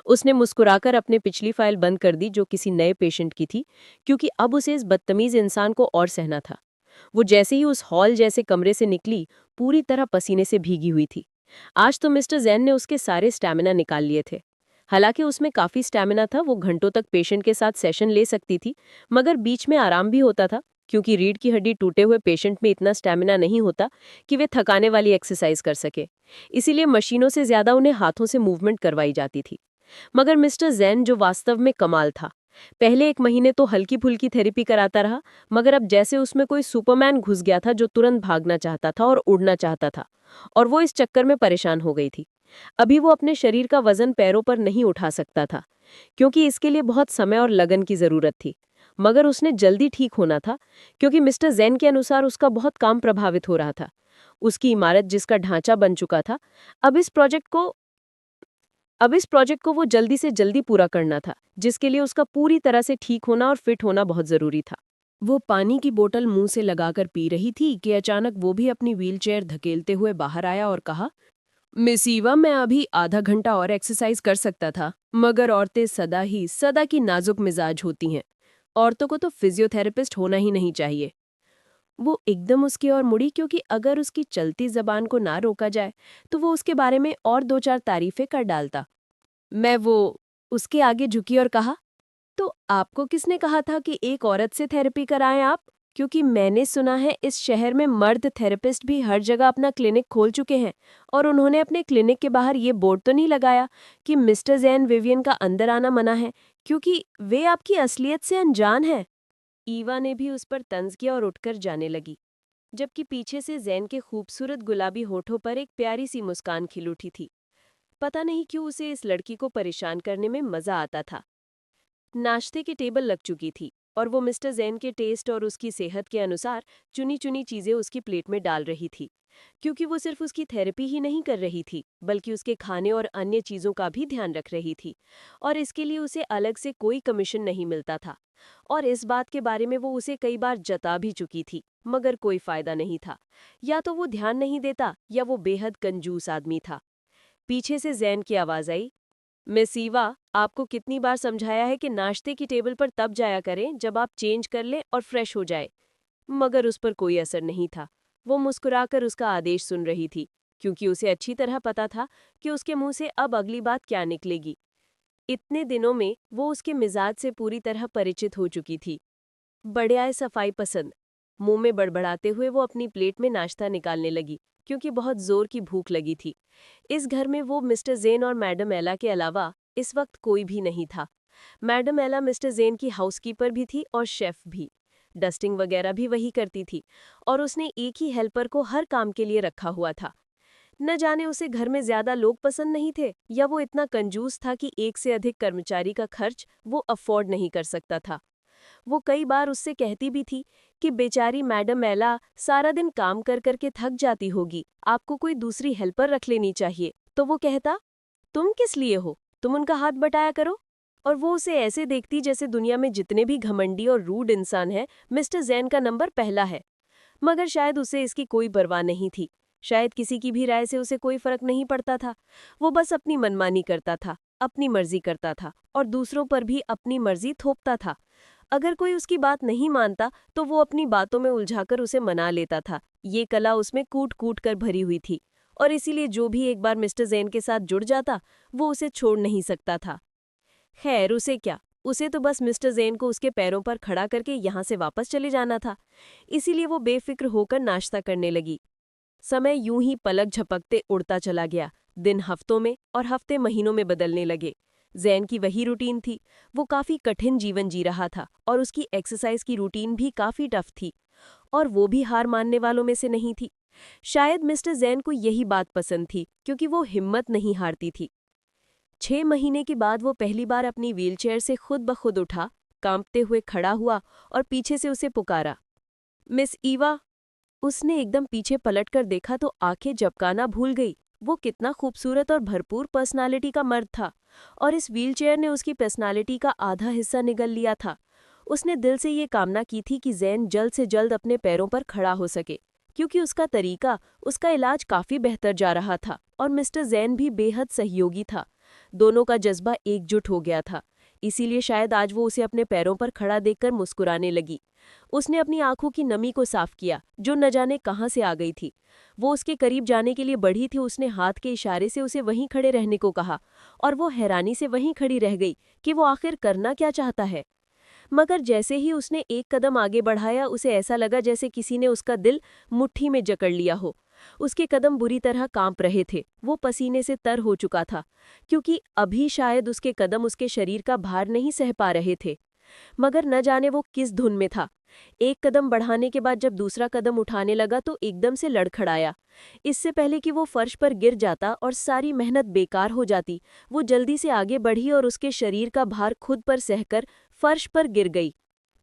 उसने मुस्कुराकर अपने पिछली फाइल बंद कर दी जो किसी नए पेशेंट की थी, क्योंकि अब उसे इस बदतमीज इंसान को और सहना था। वो जैसे ही उस हॉल जैसे कमरे से निकली, पूरी तरह पसीने से भीगी हुई थी। आज तो मिस्टर जैन ने उसके सारे स्टैमिना निकाल लिए थे। हालांकि उसमें काफी स्टैमिना था, वो घंटों तक पेशेंट के साथ सेशन ले सकती थी, मगर बीच में आराम भी होता था, क्योंकि रीढ़ की हड्डी टूटे हुए पेशेंट में इतना स्टैमिना नहीं होता कि वे थकाने वाली एक्सरसाइज कर सके। इसीलिए मशीनों से ज्यादा उन्हें हाथों से मूवमेंट करवाई जाती थी। मगर मिस्टर जैन जो वास्तव में कमाल था, पहले 1 महीने तो हल्की फुल्की थेरेपी कराता रहा, मगर अब जैसे उसमें कोई सुपरमैन घुस गया था जो तुरंत भागना चाहता था और उड़ना चाहता था, और वो इस चक्कर में परेशान हो गई थी। अभी वो अपने शरीर का वजन पैरों पर नहीं उठा सकता था, क्योंकि इसके लिए बहुत समय और लगन की जरूरत थी। मगर उसने जल्दी ठीक होना था, क्योंकि मिस्टर जैन के अनुसार उसका बहुत काम प्रभावित हो रहा था। उसकी इमारत जिसका ढांचा बन चुका था, अब इस प्रोजेक्ट को वो जल्दी से जल्दी पूरा करना था, जिसके लिए उसका पूरी तरह से ठीक होना और फिट होना बहुत जरूरी था। वो पानी की बोतल मुंह से लगाकर पी रही थी कि अचानक वो भी अपनी व्हीलचेयर धकेलते हुए बाहर आया और कहा, मिस ईवा, मैं अभी आधा घंटा और एक्सरसाइज कर सकता था, मगर औरतें सदा की नाजुक मिजाज होती हैं। औरतों को तो फिजियोथेरेपिस्ट होना ही नहीं चाहिए। वो एकदम उसकी ओर मुड़ी, क्योंकि अगर उसकी चलती जबान को ना रोका जाए तो वो उसके बारे में और 2-4 तारीफें कर डालता। मैं वो उसके आगे झुकी और कहा, तो आपको किसने कहा था कि एक औरत से थेरेपी कराएं आप? क्योंकि मैंने सुना है इस शहर में मर्द थेरेपिस्ट भी हर जगह अपना क्लिनिक खोल चुके हैं, और उन्होंने अपने क्लिनिक के बाहर ये बोर्ड तो नहीं लगाया कि मिस्टर जैन विवियन का अंदर आना मना है, क्योंकि वे आपकी असलियत से अनजान हैं। ईवा ने भी उस पर तंज किया और उठकर जाने लगी, जबकि पीछे से जैन के खूबसूरत गुलाबी होठों पर एक प्यारी सी मुस्कान खिल उठी थी। पता नहीं क्यों उसे इस लड़की को परेशान करने में मजा आता था। नाश्ते की टेबल लग चुकी थी और वो मिस्टर जैन के टेस्ट और उसकी सेहत के अनुसार चुनी चुनी चीजें उसकी प्लेट में डाल रही थी, क्योंकि वो सिर्फ उसकी थेरेपी ही नहीं कर रही थी, बल्कि उसके खाने और अन्य चीजों का भी ध्यान रख रही थी, और इसके लिए उसे अलग से कोई कमीशन नहीं मिलता था। और इस बात के बारे में वो उसे कई बार जता भी चुकी थी, मगर कोई फायदा नहीं था। या तो वो ध्यान नहीं देता या वो बेहद कंजूस आदमी था। पीछे से जैन की आवाज आई, मिस ईवा, आपको कितनी बार समझाया है कि नाश्ते की टेबल पर तब जाया करें जब आप चेंज कर लें और फ्रेश हो जाए। मगर उस पर कोई असर नहीं था। वो मुस्कुराकर उसका आदेश सुन रही थी, क्योंकि उसे अच्छी तरह पता था कि उसके मुंह से अब अगली बात क्या निकलेगी। इतने दिनों में वो उसके मिजाज से पूरी तरह परिचित हो चुकी थी। बड़े आए सफाई पसंद। मुंह में बड़बड़ाते हुए वो अपनी प्लेट में नाश्ता निकालने लगी, क्योंकि बहुत जोर की भूख लगी थी। इस घर में वो मिस्टर जेन और मैडम एला के अलावा इस वक्त कोई भी नहीं था। मैडम एला मिस्टर जेन की हाउसकीपर भी थी और शेफ भी। डस्टिंग वगैरह भी वही करती थी, और उसने एक ही हेल्पर को हर काम के लिए रखा हुआ था। न जाने उसे घर में ज्यादा लोग पसंद नहीं थे, या वो इतना कंजूस था कि एक से अधिक कर्मचारी का खर्च वो अफोर्ड नहीं कर सकता था। वो कई बार उससे कहती भी थी कि बेचारी मैडम एला सारा दिन काम कर करके थक जाती होगी, आपको कोई दूसरी हेल्पर रख लेनी चाहिए। तो वो कहता, तुम किस लिए हो, तुम उनका हाथ बटाया करो। और वो उसे ऐसे देखती जैसे दुनिया में जितने भी घमंडी और रूड इंसान हैं, मिस्टर जैन का नंबर पहला है। मगर शायद उसे इसकी कोई परवाह नहीं थी। शायद किसी की भी राय से उसे कोई फर्क नहीं पड़ता था। वो बस अपनी मनमानी करता था, अपनी मर्जी करता था, और दूसरों पर भी अपनी मर्जी थोपता था। अगर कोई उसकी बात नहीं मानता तो वो अपनी बातों में उलझाकर उसे मना लेता था। ये कला उसमें कूट कूट कर भरी हुई थी, और इसीलिए जो भी एक बार मिस्टर जैन के साथ जुड़ जाता वो उसे छोड़ नहीं सकता था। खैर, उसे क्या, उसे तो बस मिस्टर जैन को उसके पैरों पर खड़ा करके यहाँ से वापस चले जाना था। इसीलिए वो बेफिक्र होकर नाश्ता करने लगी। समय यूं ही पलक झपकते उड़ता चला गया। दिन हफ्तों में और हफ्ते महीनों में बदलने लगे। जैन की वही रूटीन थी। वो काफी कठिन जीवन जी रहा था, और उसकी एक्सरसाइज की रूटीन भी काफी टफ थी। और वो भी हार मानने वालों में से नहीं थी। शायद मिस्टर जैन को यही बात पसंद थी, क्योंकि वो हिम्मत नहीं हारती थी। 6 महीने के बाद वो पहली बार अपनी व्हीलचेयर से खुद ब खुद उठा, कांपते हुए खड़ा हुआ और पीछे से उसे पुकारा, मिस ईवा। उसने एकदम पीछे पलटकर देखा तो आंखें झपकाना भूल गई। वो कितना खूबसूरत और भरपूर पर्सनालिटी का मर्द था, और इस व्हीलचेयर ने उसकी पर्सनालिटी का आधा हिस्सा निगल लिया था। उसने दिल से ये कामना की थी कि जैन जल्द से जल्द अपने पैरों पर खड़ा हो सके, क्योंकि उसका तरीका, उसका इलाज काफी बेहतर जा रहा था और मिस्टर जैन भी बेहद सहयोगी था। दोनों का जज्बा एकजुट हो गया था, इसीलिए शायद आज वो उसे अपने पैरों पर खड़ा देखकर मुस्कुराने लगी। उसने अपनी आंखों की नमी को साफ किया, जो न जाने कहाँ से आ गई थी। वो उसके करीब जाने के लिए बढ़ी थी। उसने हाथ के इशारे से उसे वहीं खड़े रहने को कहा, और वो हैरानी से वहीं खड़ी रह गई कि वो आखिर करना क्या चाहता है। मगर जैसे ही उसने एक कदम आगे बढ़ाया, उसे ऐसा लगा जैसे किसी ने उसका दिल मुट्ठी में जकड़ लिया हो। उसके कदम बुरी तरह कांप रहे थे। वो पसीने से तर हो चुका था, क्योंकि अभी शायद उसके कदम उसके शरीर का भार नहीं सह पा रहे थे। मगर न जाने वो किस धुन में था। एक कदम बढ़ाने के बाद जब दूसरा कदम उठाने लगा तो एकदम से लड़खड़ाया। इससे पहले कि वो फर्श पर गिर जाता और सारी मेहनत बेकार हो जाती, वो जल्दी से आगे बढ़ी और उसके शरीर का भार खुद पर सहकर फर्श पर गिर गई।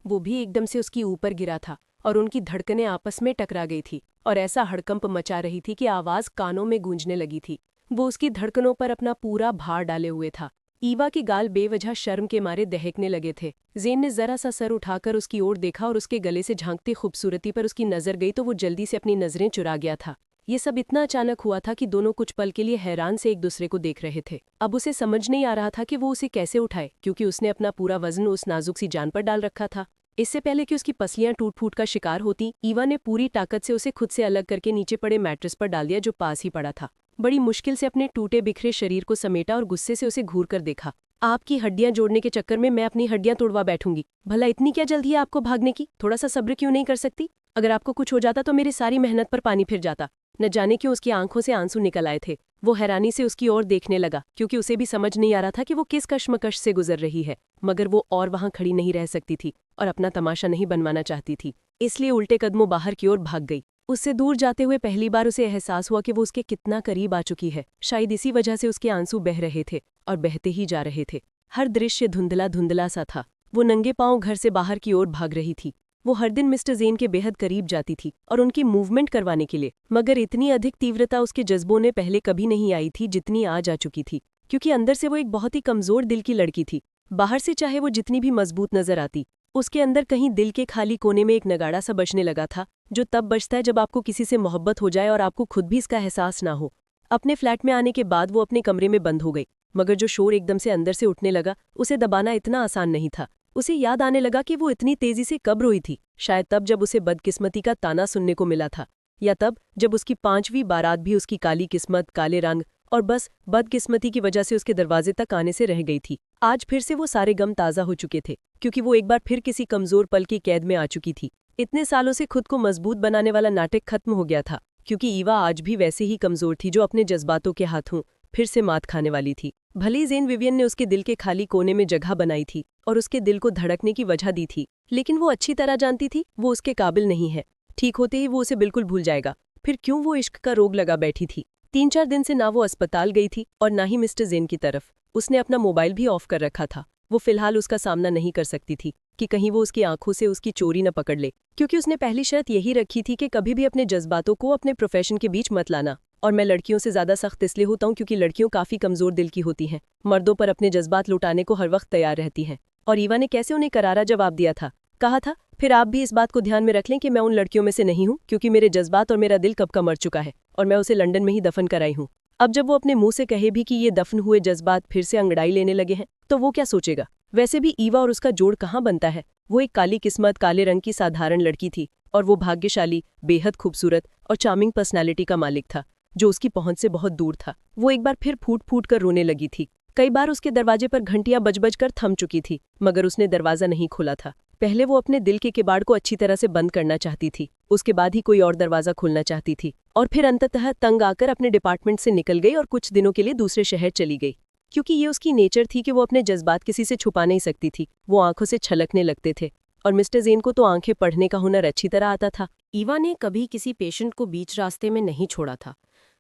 वो भी एकदम से उसके ऊपर गिरा था और उनकी धड़कनें आपस में टकरा गई थी और ऐसा हड़कंप मचा रही थी कि आवाज कानों में गूंजने लगी थी। वो उसकी धड़कनों पर अपना पूरा भार डाले हुए था। ईवा के गाल बेवजह शर्म के मारे दहकने लगे थे। ज़ेन ने जरा सा सर उठाकर उसकी ओर देखा और उसके गले से झांकती खूबसूरती पर उसकी नजर गई तो वो जल्दी से अपनी नजरें चुरा गया था। ये सब इतना अचानक हुआ था कि दोनों कुछ पल के लिए हैरान से एक दूसरे को देख रहे थे। अब उसे समझ नहीं आ रहा था कि वो उसे कैसे उठाए, क्योंकि उसने अपना पूरा वजन उस नाजुक सी जान पर डाल रखा था। इससे पहले कि उसकी पसलियां टूट फूट का शिकार होती, ईवा ने पूरी ताकत से उसे खुद से अलग करके नीचे पड़े मैट्रेस पर डाल दिया, जो पास ही पड़ा था। बड़ी मुश्किल से अपने टूटे बिखरे शरीर को समेटा और गुस्से से उसे घूर कर देखा। आपकी हड्डियां जोड़ने के चक्कर में मैं अपनी हड्डियां तोड़वा बैठूंगी। भला इतनी क्या जल्दी है आपको भागने की? थोड़ा सा सब्र क्यों नहीं कर सकती? अगर आपको कुछ हो जाता तो मेरी सारी मेहनत पर पानी फिर जाता। न जाने क्यों उसकी आंखों से आंसू निकल आए थे। वो हैरानी से उसकी ओर देखने लगा, क्योंकि उसे भी समझ नहीं आ रहा था कि वो किस कश्मकश से गुजर रही है। मगर वो और वहां खड़ी नहीं रह सकती थी और अपना तमाशा नहीं बनवाना चाहती थी, इसलिए उल्टे कदमों बाहर की ओर भाग गई। उससे दूर जाते हुए पहली बार उसे एहसास हुआ कि वो उसके कितना करीब आ चुकी है। शायद इसी वजह से उसके आंसू बह रहे थे और बहते ही जा रहे थे। हर दृश्य धुंधला धुंधला सा था। वो नंगे पांव घर से बाहर की ओर भाग रही थी। वो हर दिन मिस्टर ज़ेन के बेहद करीब जाती थी और उनकी मूवमेंट करवाने के लिए, मगर इतनी अधिक तीव्रता उसके जज्बों ने पहले कभी नहीं आई थी जितनी आज आ चुकी थी, क्योंकि अंदर से वो एक बहुत ही कमजोर दिल की लड़की थी। बाहर से चाहे वो जितनी भी मजबूत नजर आती, उसके अंदर कहीं दिल के खाली कोने में एक नगाड़ा सा बजने लगा था, जो तब बजता है जब आपको किसी से मोहब्बत हो जाए और आपको खुद भी इसका एहसास ना हो। अपने फ्लैट में आने के बाद वो अपने कमरे में बंद हो गई, मगर जो शोर एकदम से अंदर से उठने लगा, उसे दबाना इतना आसान नहीं था। उसे याद आने लगा कि वो इतनी तेजी से कब रोई थी। शायद तब जब उसे बदकिस्मती का ताना सुनने को मिला था, या तब जब उसकी 5वीं बारात भी उसकी काली किस्मत, काले रंग और बस बदकिस्मती की वजह से उसके दरवाजे तक आने से रह गई थी। आज फिर से वो सारे गम ताज़ा हो चुके थे, क्योंकि वो एक बार फिर किसी कमजोर पल की कैद में आ चुकी थी। इतने सालों से खुद को मजबूत बनाने वाला नाटक खत्म हो गया था, क्योंकि ईवा आज भी वैसे ही कमजोर थी, जो अपने जज्बातों के हाथों फिर से मात खाने वाली थी। भले ही ज़ेन विवियन ने उसके दिल के खाली कोने में जगह बनाई थी और उसके दिल को धड़कने की वजह दी थी, लेकिन वो अच्छी तरह जानती थी वो उसके काबिल नहीं है। ठीक होते ही वो उसे बिल्कुल भूल जाएगा। फिर क्यों वो इश्क का रोग लगा बैठी थी। 3-4 दिन से ना वो अस्पताल गई थी और ना ही मिस्टर ज़ेन की तरफ। उसने अपना मोबाइल भी ऑफ कर रखा था। वो फिलहाल उसका सामना नहीं कर सकती थी कि कहीं वो उसकी आंखों से उसकी चोरी न पकड़ ले, क्योंकि उसने पहली शर्त यही रखी थी कि कभी भी अपने जज्बातों को अपने प्रोफेशन के बीच मत लाना। और मैं लड़कियों से ज़्यादा सख्त इसलिए होता हूँ क्योंकि लड़कियों काफ़ी कमज़ोर दिल की होती हैं, मर्दों पर अपने जज्बात लुटाने को हर वक्त तैयार रहती हैं। और ईवा ने कैसे उन्हें करारा जवाब दिया था। कहा था, फिर आप भी इस बात को ध्यान में रख लें कि मैं उन लड़कियों में से नहीं हूँ, क्योंकि मेरे जज्बात और मेरा दिल कब का मर चुका है और मैं उसे लंदन में ही दफन कराई हूँ। अब जब वो अपने मुंह से कहे भी कि ये दफन हुए जज्बात फिर से अंगड़ाई लेने लगे हैं, तो वो क्या सोचेगा। वैसे भी ईवा और उसका जोड़ कहाँ बनता है। वो एक काली किस्मत, काले रंग की साधारण लड़की थी और वो भाग्यशाली, बेहद खूबसूरत और चार्मिंग पर्सनैलिटी का मालिक था, जो उसकी पहुंच से बहुत दूर था। वो एक बार फिर फूट फूट कर रोने लगी थी। कई बार उसके दरवाजे पर घंटियां बज बज कर थम चुकी थी, मगर उसने दरवाजा नहीं खोला था। पहले वो अपने दिल के किवाड़ को अच्छी तरह से बंद करना चाहती थी, उसके बाद ही कोई और दरवाजा खोलना चाहती थी, और फिर अंततः तंग आकर अपने डिपार्टमेंट से निकल गई और कुछ दिनों के लिए दूसरे शहर चली गई, क्योंकि ये उसकी नेचर थी कि वो अपने जज्बात किसी से छुपा नहीं सकती थी। वो आंखों से छलकने लगते थे और मिस्टर जेन को तो आंखें पढ़ने का हुनर अच्छी तरह आता था। ईवा ने कभी किसी पेशेंट को बीच रास्ते में नहीं छोड़ा था,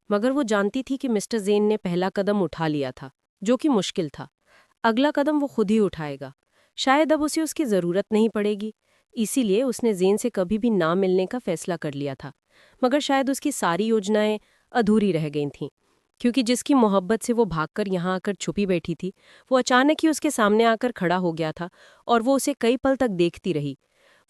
मगर वो जानती थी कि मिस्टर जेन ने पहला कदम उठा लिया था, जो कि मुश्किल था। अगला कदम वो खुद ही उठाएगा। शायद अब उसे उसकी ज़रूरत नहीं पड़ेगी। इसीलिए उसने जेन से कभी भी ना मिलने का फैसला कर लिया था। मगर शायद उसकी सारी योजनाएं अधूरी रह गई थीं, क्योंकि जिसकी मोहब्बत से वो भागकर यहाँ आकर छुपी बैठी थी, वो अचानक ही उसके सामने आकर खड़ा हो गया था और वो उसे कई पल तक देखती रही।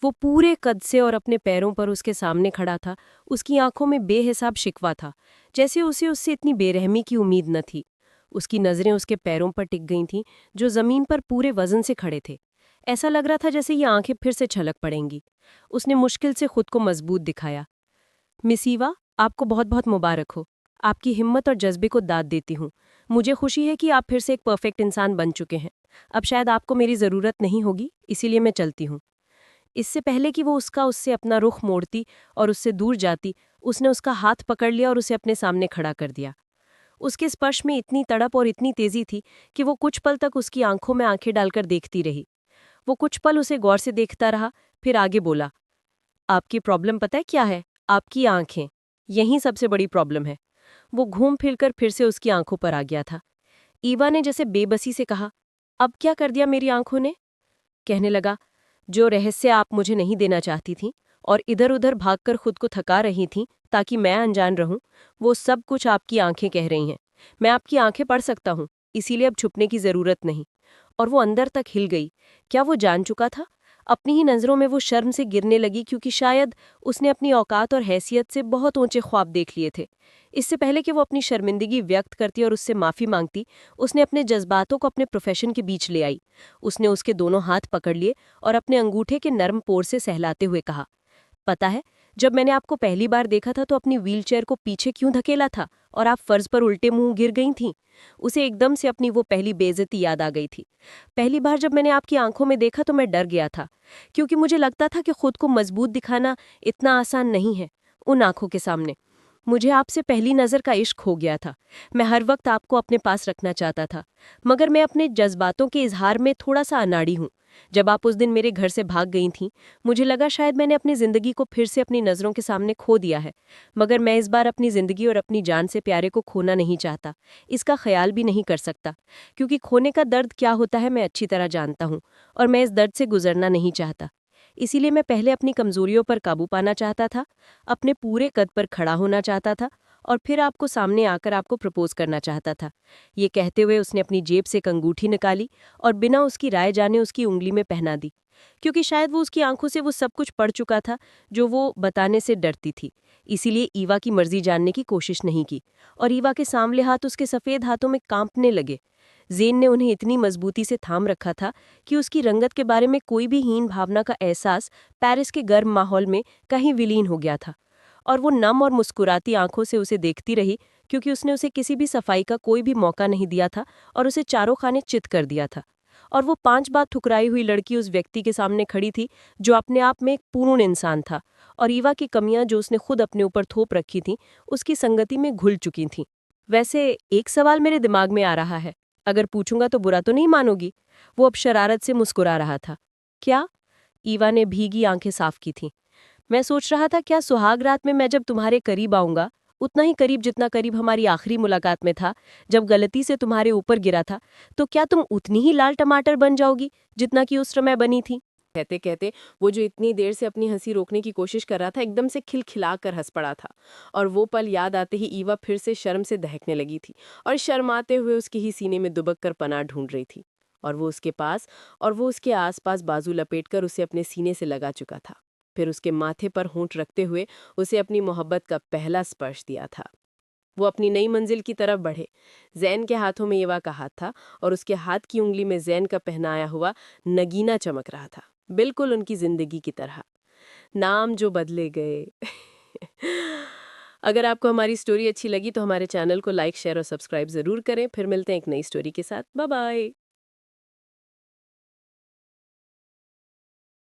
वो पूरे कद से और अपने पैरों पर उसके सामने खड़ा था। उसकी आंखों में बेहिसाब शिकवा था, जैसे उसे उससे इतनी बेरहमी की उम्मीद न थी। उसकी नज़रें उसके पैरों पर टिक गई थीं, जो ज़मीन पर पूरे वजन से खड़े थे। ऐसा लग रहा था जैसे ये आंखें फिर से छलक पड़ेंगी। उसने मुश्किल से खुद को मजबूत दिखाया। मिस ईवा, आपको बहुत बहुत मुबारक हो। आपकी हिम्मत और जज्बे को दाद देती हूँ। मुझे खुशी है कि आप फिर से एक परफेक्ट इंसान बन चुके हैं। अब शायद आपको मेरी ज़रूरत नहीं होगी, इसीलिए मैं चलती हूँ। इससे पहले कि वो उससे अपना रुख मोड़ती और उससे दूर जाती, उसने उसका हाथ पकड़ लिया और उसे अपने सामने खड़ा कर दिया। उसके स्पर्श में इतनी तड़प और इतनी तेजी थी कि वो कुछ पल तक उसकी आंखों में आंखें डालकर देखती रही। वो कुछ पल उसे गौर से देखता रहा, फिर आगे बोला, आपकी प्रॉब्लम पता है क्या है? आपकी आंखें। यही सबसे बड़ी प्रॉब्लम है। वो घूम फिरकर फिर से उसकी आंखों पर आ गया था। ईवा ने जैसे बेबसी से कहा, अब क्या कर दिया मेरी आंखों ने? कहने लगा, जो रहस्य आप मुझे नहीं देना चाहती थीं और इधर उधर भागकर खुद को थका रही थीं ताकि मैं अनजान रहूं, वो सब कुछ आपकी आंखें कह रही हैं। मैं आपकी आंखें पढ़ सकता हूं, इसीलिए अब छुपने की जरूरत नहीं। और वो अंदर तक हिल गई। क्या वो जान चुका था? अपनी ही नज़रों में वो शर्म से गिरने लगी, क्योंकि शायद उसने अपनी औकात और हैसियत से बहुत ऊंचे ख्वाब देख लिए थे। इससे पहले कि वो अपनी शर्मिंदगी व्यक्त करती और उससे माफ़ी मांगती, उसने अपने जज्बातों को अपने प्रोफेशन के बीच ले आई। उसने उसके दोनों हाथ पकड़ लिए और अपने अंगूठे के नर्म पोर से सहलाते हुए कहा, पता है, जब मैंने आपको पहली बार देखा था तो अपनी व्हीलचेयर को पीछे क्यों धकेला था और आप फर्ज पर उल्टे मुंह गिर गई थीं? उसे एकदम से अपनी वो पहली बेइज्जती याद आ गई थी। पहली बार जब मैंने आपकी आंखों में देखा तो मैं डर गया था, क्योंकि मुझे लगता था कि खुद को मजबूत दिखाना इतना आसान नहीं है उन आंखों के सामने। मुझे आपसे पहली नज़र का इश्क हो गया था। मैं हर वक्त आपको अपने पास रखना चाहता था, मगर मैं अपने जज्बातों के इजहार में थोड़ा सा अनाड़ी हूँ। जब आप उस दिन मेरे घर से भाग गई थीं, मुझे लगा शायद मैंने अपनी ज़िंदगी को फिर से अपनी नज़रों के सामने खो दिया है। मगर मैं इस बार अपनी ज़िंदगी और अपनी जान से प्यारे को खोना नहीं चाहता, इसका ख्याल भी नहीं कर सकता, क्योंकि खोने का दर्द क्या होता है मैं अच्छी तरह जानता हूँ, और मैं इस दर्द से गुजरना नहीं चाहता। इसीलिए मैं पहले अपनी कमज़ोरियों पर काबू पाना चाहता था, अपने पूरे कद पर खड़ा होना चाहता था, और फिर आपको सामने आकर आपको प्रपोज करना चाहता था। ये कहते हुए उसने अपनी जेब से एक अंगूठी निकाली और बिना उसकी राय जाने उसकी उंगली में पहना दी, क्योंकि शायद वो उसकी आंखों से वो सब कुछ पढ़ चुका था जो वो बताने से डरती थी। इसीलिए ईवा की मर्जी जानने की कोशिश नहीं की, और ईवा के सांवले हाथ उसके सफ़ेद हाथों में कांपने लगे। जेन ने उन्हें इतनी मजबूती से थाम रखा था कि उसकी रंगत के बारे में कोई भी हीन भावना का एहसास पेरिस के गर्म माहौल में कहीं विलीन हो गया था, और वो नम और मुस्कुराती आंखों से उसे देखती रही, क्योंकि उसने उसे किसी भी सफाई का कोई भी मौका नहीं दिया था और उसे चारों खाने चित कर दिया था। और वो 5 बार ठुकराई हुई लड़की उस व्यक्ति के सामने खड़ी थी जो अपने आप में एक पूर्ण इंसान था, और ईवा की कमियां जो उसने खुद अपने ऊपर थोप रखी थीं उसकी संगति में घुल चुकी थीं। वैसे एक सवाल मेरे दिमाग में आ रहा है, अगर पूछूंगा तो बुरा तो नहीं मानोगी? वो अब शरारत से मुस्कुरा रहा था। क्या? ईवा ने भीगी आंखें साफ की थीं। मैं सोच रहा था, क्या सुहाग रात में मैं जब तुम्हारे करीब आऊंगा, उतना ही करीब जितना करीब हमारी आखिरी मुलाकात में था जब गलती से तुम्हारे ऊपर गिरा था, तो क्या तुम उतनी ही लाल टमाटर बन जाओगी जितना कि उस समय बनी थी? कहते कहते वो जो इतनी देर से अपनी हंसी रोकने की कोशिश कर रहा था, एकदम से खिलखिलाकर हंस पड़ा था। और वो पल याद आते ही ईवा फिर से शर्म से दहकने लगी थी और शर्माते हुए उसके ही सीने में दुबक कर पनाह ढूंढ रही थी। और वो उसके पास और वो उसके आसपास बाजू लपेटकर उसे अपने सीने से लगा चुका था। फिर उसके माथे पर होंठ रखते हुए उसे अपनी मोहब्बत का पहला स्पर्श दिया था। वो अपनी नई मंजिल की तरफ बढ़े। जैन के हाथों में ईवा का हाथ था और उसके हाथ की उंगली में जैन का पहनाया हुआ नगीना चमक रहा था, बिल्कुल उनकी जिंदगी की तरह। नाम जो बदले गए। अगर आपको हमारी स्टोरी अच्छी लगी तो हमारे चैनल को लाइक, शेयर और सब्सक्राइब जरूर करें। फिर मिलते हैं एक नई स्टोरी के साथ। Bye bye.